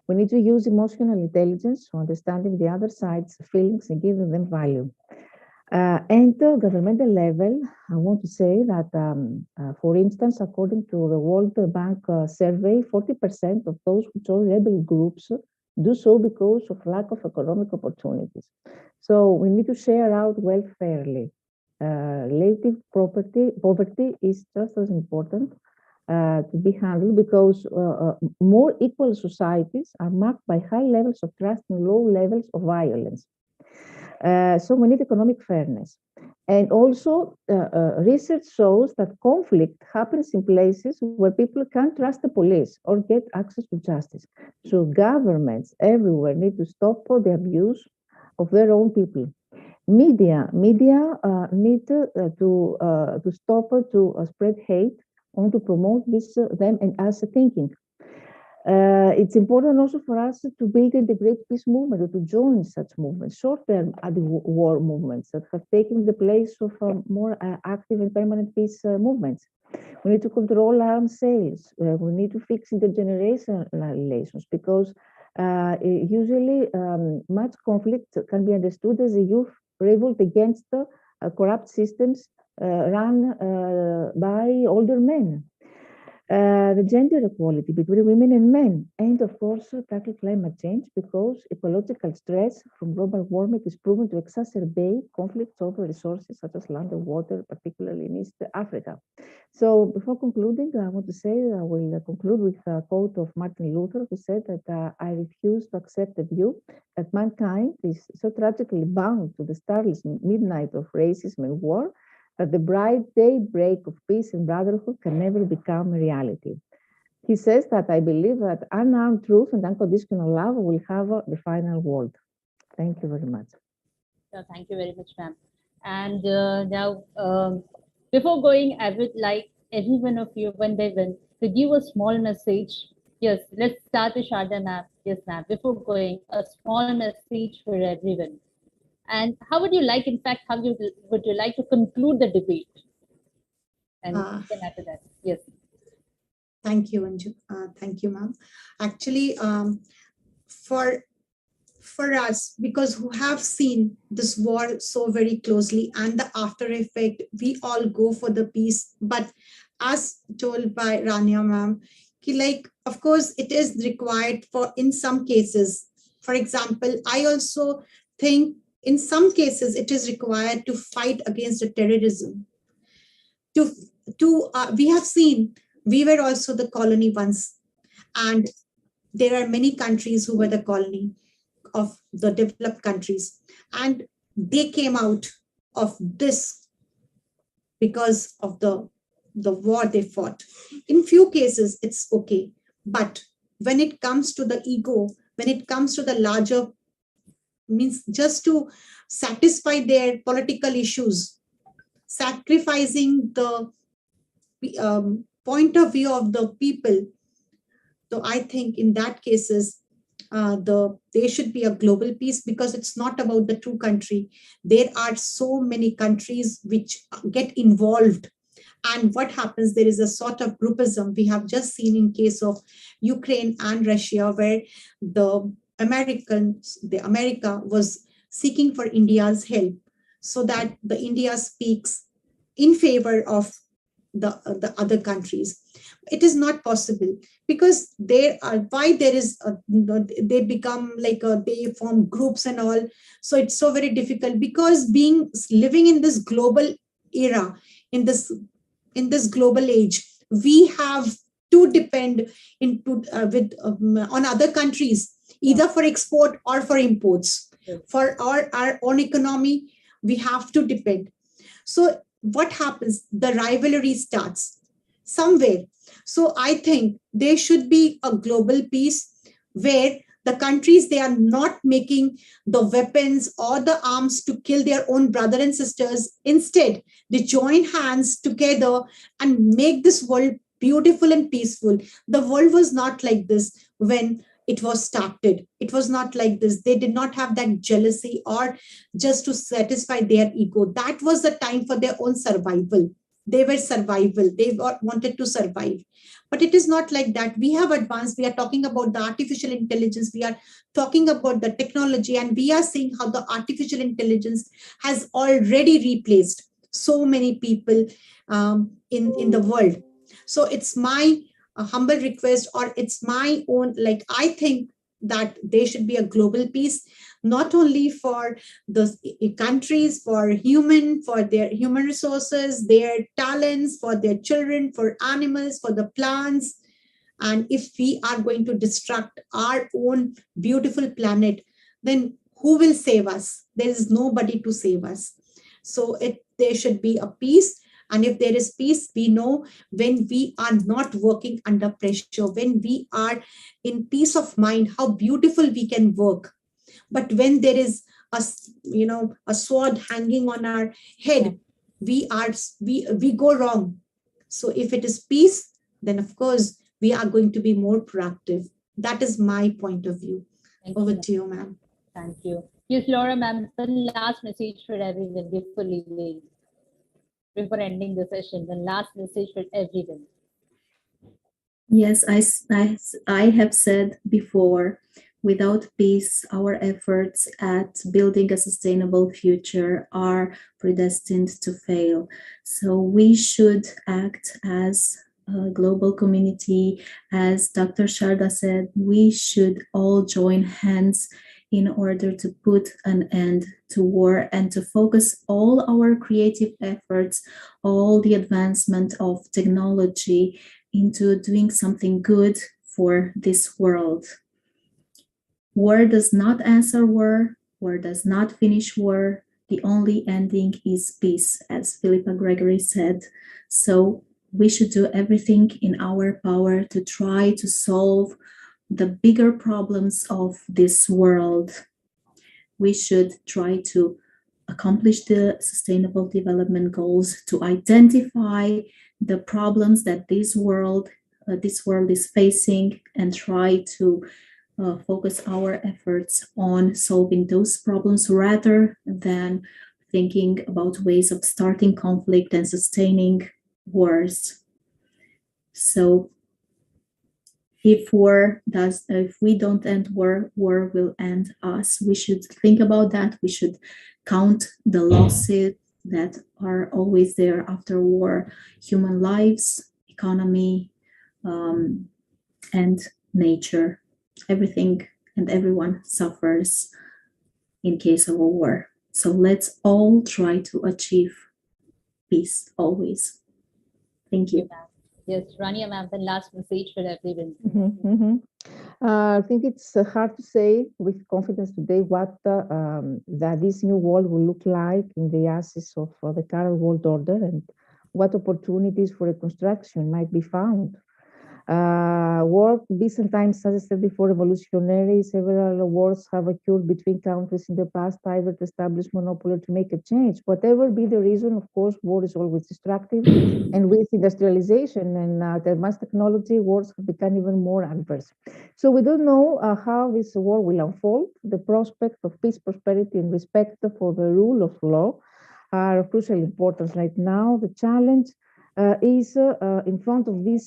We need to use emotional intelligence for understanding the other side's feelings and giving them value. And the governmental level, I want to say that, for instance, according to the World Bank survey, 40% of those who join rebel groups do so because of lack of economic opportunities. So we need to share out wealth fairly. Relative poverty is just as important to be handled because more equal societies are marked by high levels of trust and low levels of violence. So we need economic fairness. And also, research shows that conflict happens in places where people can't trust the police or get access to justice. So governments everywhere need to stop for the abuse of their own people. Media need to stop to spread hate and to promote this them and us thinking. It's important also for us to build and integrate peace movement or to join such movements, short-term anti-war movements that have taken the place of more active and permanent peace movements. We need to control arms sales. We need to fix intergenerational relations because usually much conflict can be understood as a youth revolt against corrupt systems run by older men. The gender equality between women and men, and of course, tackle climate change because ecological stress from global warming is proven to exacerbate conflicts over resources such as land and water, particularly in East Africa. So, before concluding, I want to say I will conclude with a quote of Martin Luther, who said that I refuse to accept the view that mankind is so tragically bound to the starless midnight of racism and war that the bright daybreak of peace and brotherhood can never become a reality. He says that I believe that unarmed truth and unconditional love will have the final word. Thank you very much. So thank you very much, ma'am. And now, before going, I would like every one of you, one by one, to give a small message. Yes, let's start with Sharda ma'am. Yes, ma'am. Before going, a small message for everyone. And how would you like, in fact, would you like to conclude the debate? And then after that, yes. Thank you, Anju. Thank you, ma'am. Actually, for for us, because who have seen this war so very closely and the after effect, we all go for the peace. But as told by Rania ma'am, like, of course, it is required for in some cases. For example, I also think in some cases it is required to fight against the terrorism. To we have seen, we were also the colony once, and there are many countries who were the colony of the developed countries, and they came out of this because of the war they fought. In few cases it's okay, but when it comes to the ego, when it comes to the larger, means just to satisfy their political issues, sacrificing the point of view of the people. So I think in that cases, there should be a global peace, because it's not about the two country. There are so many countries which get involved, and what happens, there is a sort of groupism. We have just seen in case of Ukraine and Russia, where the America was seeking for India's help, so that the India speaks in favor of the other countries. It is not possible, because there are, why there is they become like they form groups and all. So it's so very difficult, because being living in this global era, in this global age, we have to depend into with on other countries, either for export or for imports. For our own economy, we have to depend. So what happens, the rivalry starts somewhere. So I think there should be a global peace, where the countries, they are not making the weapons or the arms to kill their own brother and sisters. Instead, they join hands together and make this world beautiful and peaceful. The world was not like this when it was started. It was not like this. They did not have that jealousy or just to satisfy their ego. That was the time for their own survival. They were survival. They wanted to survive. But it is not like that. We have advanced. We are talking about the artificial intelligence. We are talking about the technology, and we are seeing how the artificial intelligence has already replaced so many people in the world. So it's my humble request, or it's my own, like, I think that there should be a global peace, not only for the countries, for their human resources, their talents, for their children, for animals, for the plants. And if we are going to destruct our own beautiful planet, then who will save us? There is nobody to save us. So there should be a peace. And if there is peace, we know, when we are not working under pressure, when we are in peace of mind, how beautiful we can work. But when there is a sword hanging on our head, we go wrong. So if it is peace, then of course we are going to be more proactive. That is my point of view. Over to you, ma'am. Thank you. Yes, Laura ma'am, the last message for everyone before leaving, before ending the session, the last message for everyone. Yes, I have said before, without peace, our efforts at building a sustainable future are predestined to fail. So we should act as a global community. As Dr. Sharda said, we should all join hands in order to put an end to war and to focus all our creative efforts, all the advancement of technology into doing something good for this world. War does not answer war. War does not finish war. The only ending is peace, as Philippa Gregory said. So we should do everything in our power to try to solve the bigger problems of this world. We should try to accomplish the Sustainable Development Goals, to identify the problems that this world is facing, and try to focus our efforts on solving those problems rather than thinking about ways of starting conflict and sustaining wars. So if we don't end war, war will end us. We should think about that. We should count the losses that are always there after war: human lives, economy, and nature. Everything and everyone suffers in case of a war. So let's all try to achieve peace always. Thank you. Yes, Rania ma'am, the last message for everyone. I think it's hard to say with confidence today what that this new world will look like in the ashes of the current world order, and what opportunities for reconstruction might be found. War, Byzantine, as I said before, revolutionary. Several wars have occurred between countries in the past, either to establish monopoly or to make a change. Whatever be the reason, of course, war is always destructive. And with industrialization and advanced technology, wars have become even more adverse. So we don't know how this war will unfold. The prospect of peace, prosperity, and respect for the rule of law are of crucial importance right now. The challenge is in front of this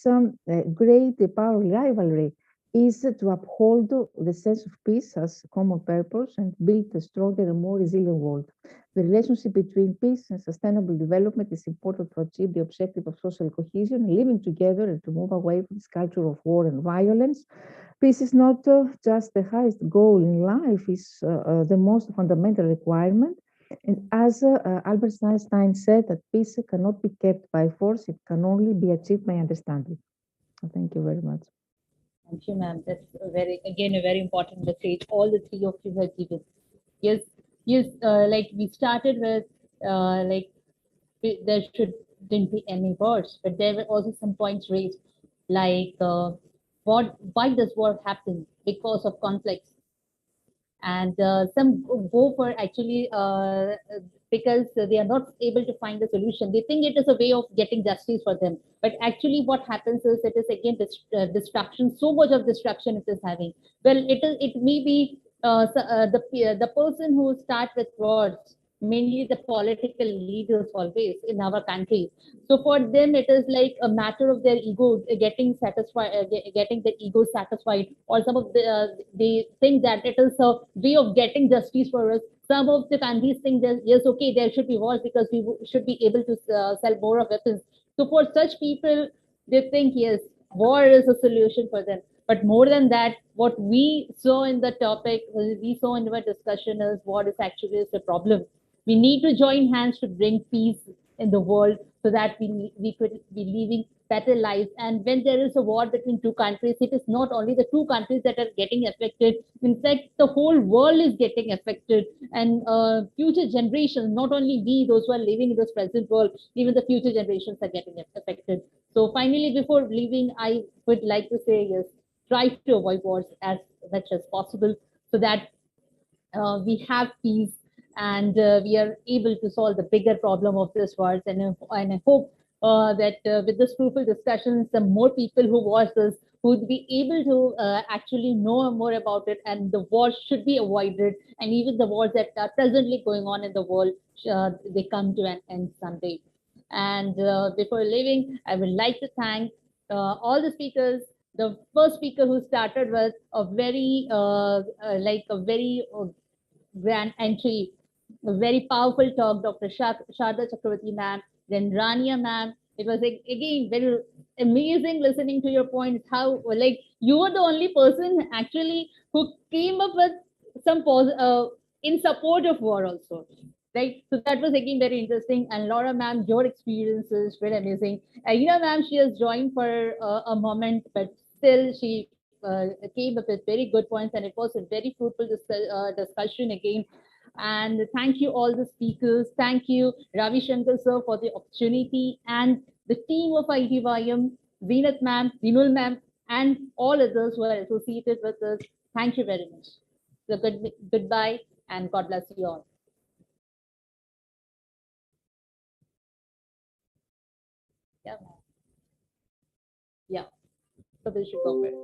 great power rivalry is to uphold the sense of peace as common purpose and build a stronger and more resilient world. The relationship between peace and sustainable development is important to achieve the objective of social cohesion, living together, and to move away from this culture of war and violence. Peace is not just the highest goal in life, it's the most fundamental requirement. And as Albert Einstein said, that peace cannot be kept by force, it can only be achieved by understanding. Thank you very much. Thank you, ma'am. That's a very important message. All the three of you have given. Yes, yes. Like we started with, there didn't be any wars, but there were also some points raised, like why does war happen? Because of conflicts, and some go for actually because they are not able to find a solution. They think it is a way of getting justice for them, but actually what happens is it is again destruction. So much of destruction it is having. Well, it may be the person who start with wars, mainly the political leaders always in our country. So for them it is like a matter of their ego getting satisfied, getting their ego satisfied, or some of they think that it is a way of getting justice for us. Some of the countries think that yes, okay, there should be wars because we should be able to sell more of weapons. So for such people, they think yes, war is a solution for them. But more than that, what we saw in the topic, we saw in our discussion is what is actually is the problem. We need to join hands to bring peace in the world so that we could be living better lives. And when there is a war between two countries, it is not only the two countries that are getting affected. In fact, the whole world is getting affected. And future generations, not only we, those who are living in this present world, even the future generations are getting affected. So finally, before leaving, I would like to say yes, try to avoid wars as much as possible so that we have peace and we are able to solve the bigger problem of this world. And I hope that with this fruitful discussions, the more people who watch this would be able to actually know more about it, and the wars should be avoided. And even the wars that are presently going on in the world, they come to an end someday. And before leaving, I would like to thank all the speakers. The first speaker who started with a very like a very grand entry, a very powerful talk, Dr. Sharda Chakravarti ma'am, then Rania ma'am. It was again very amazing listening to your points. How like you were the only person actually who came up with some in support of war also. Right, so that was again very interesting. And Laura ma'am, your experience is very amazing. Ma'am, she has joined for a moment, but still she came up with very good points, and it was a very fruitful discussion again. And thank you all the speakers. Thank you Ravi Shankar sir for the opportunity, and the team of ITYM, Zenat ma'am, Vinul ma'am, and all others who are associated with us. Thank you very much. So goodbye, and God bless you all. Yeah. Yeah. So we should go for it.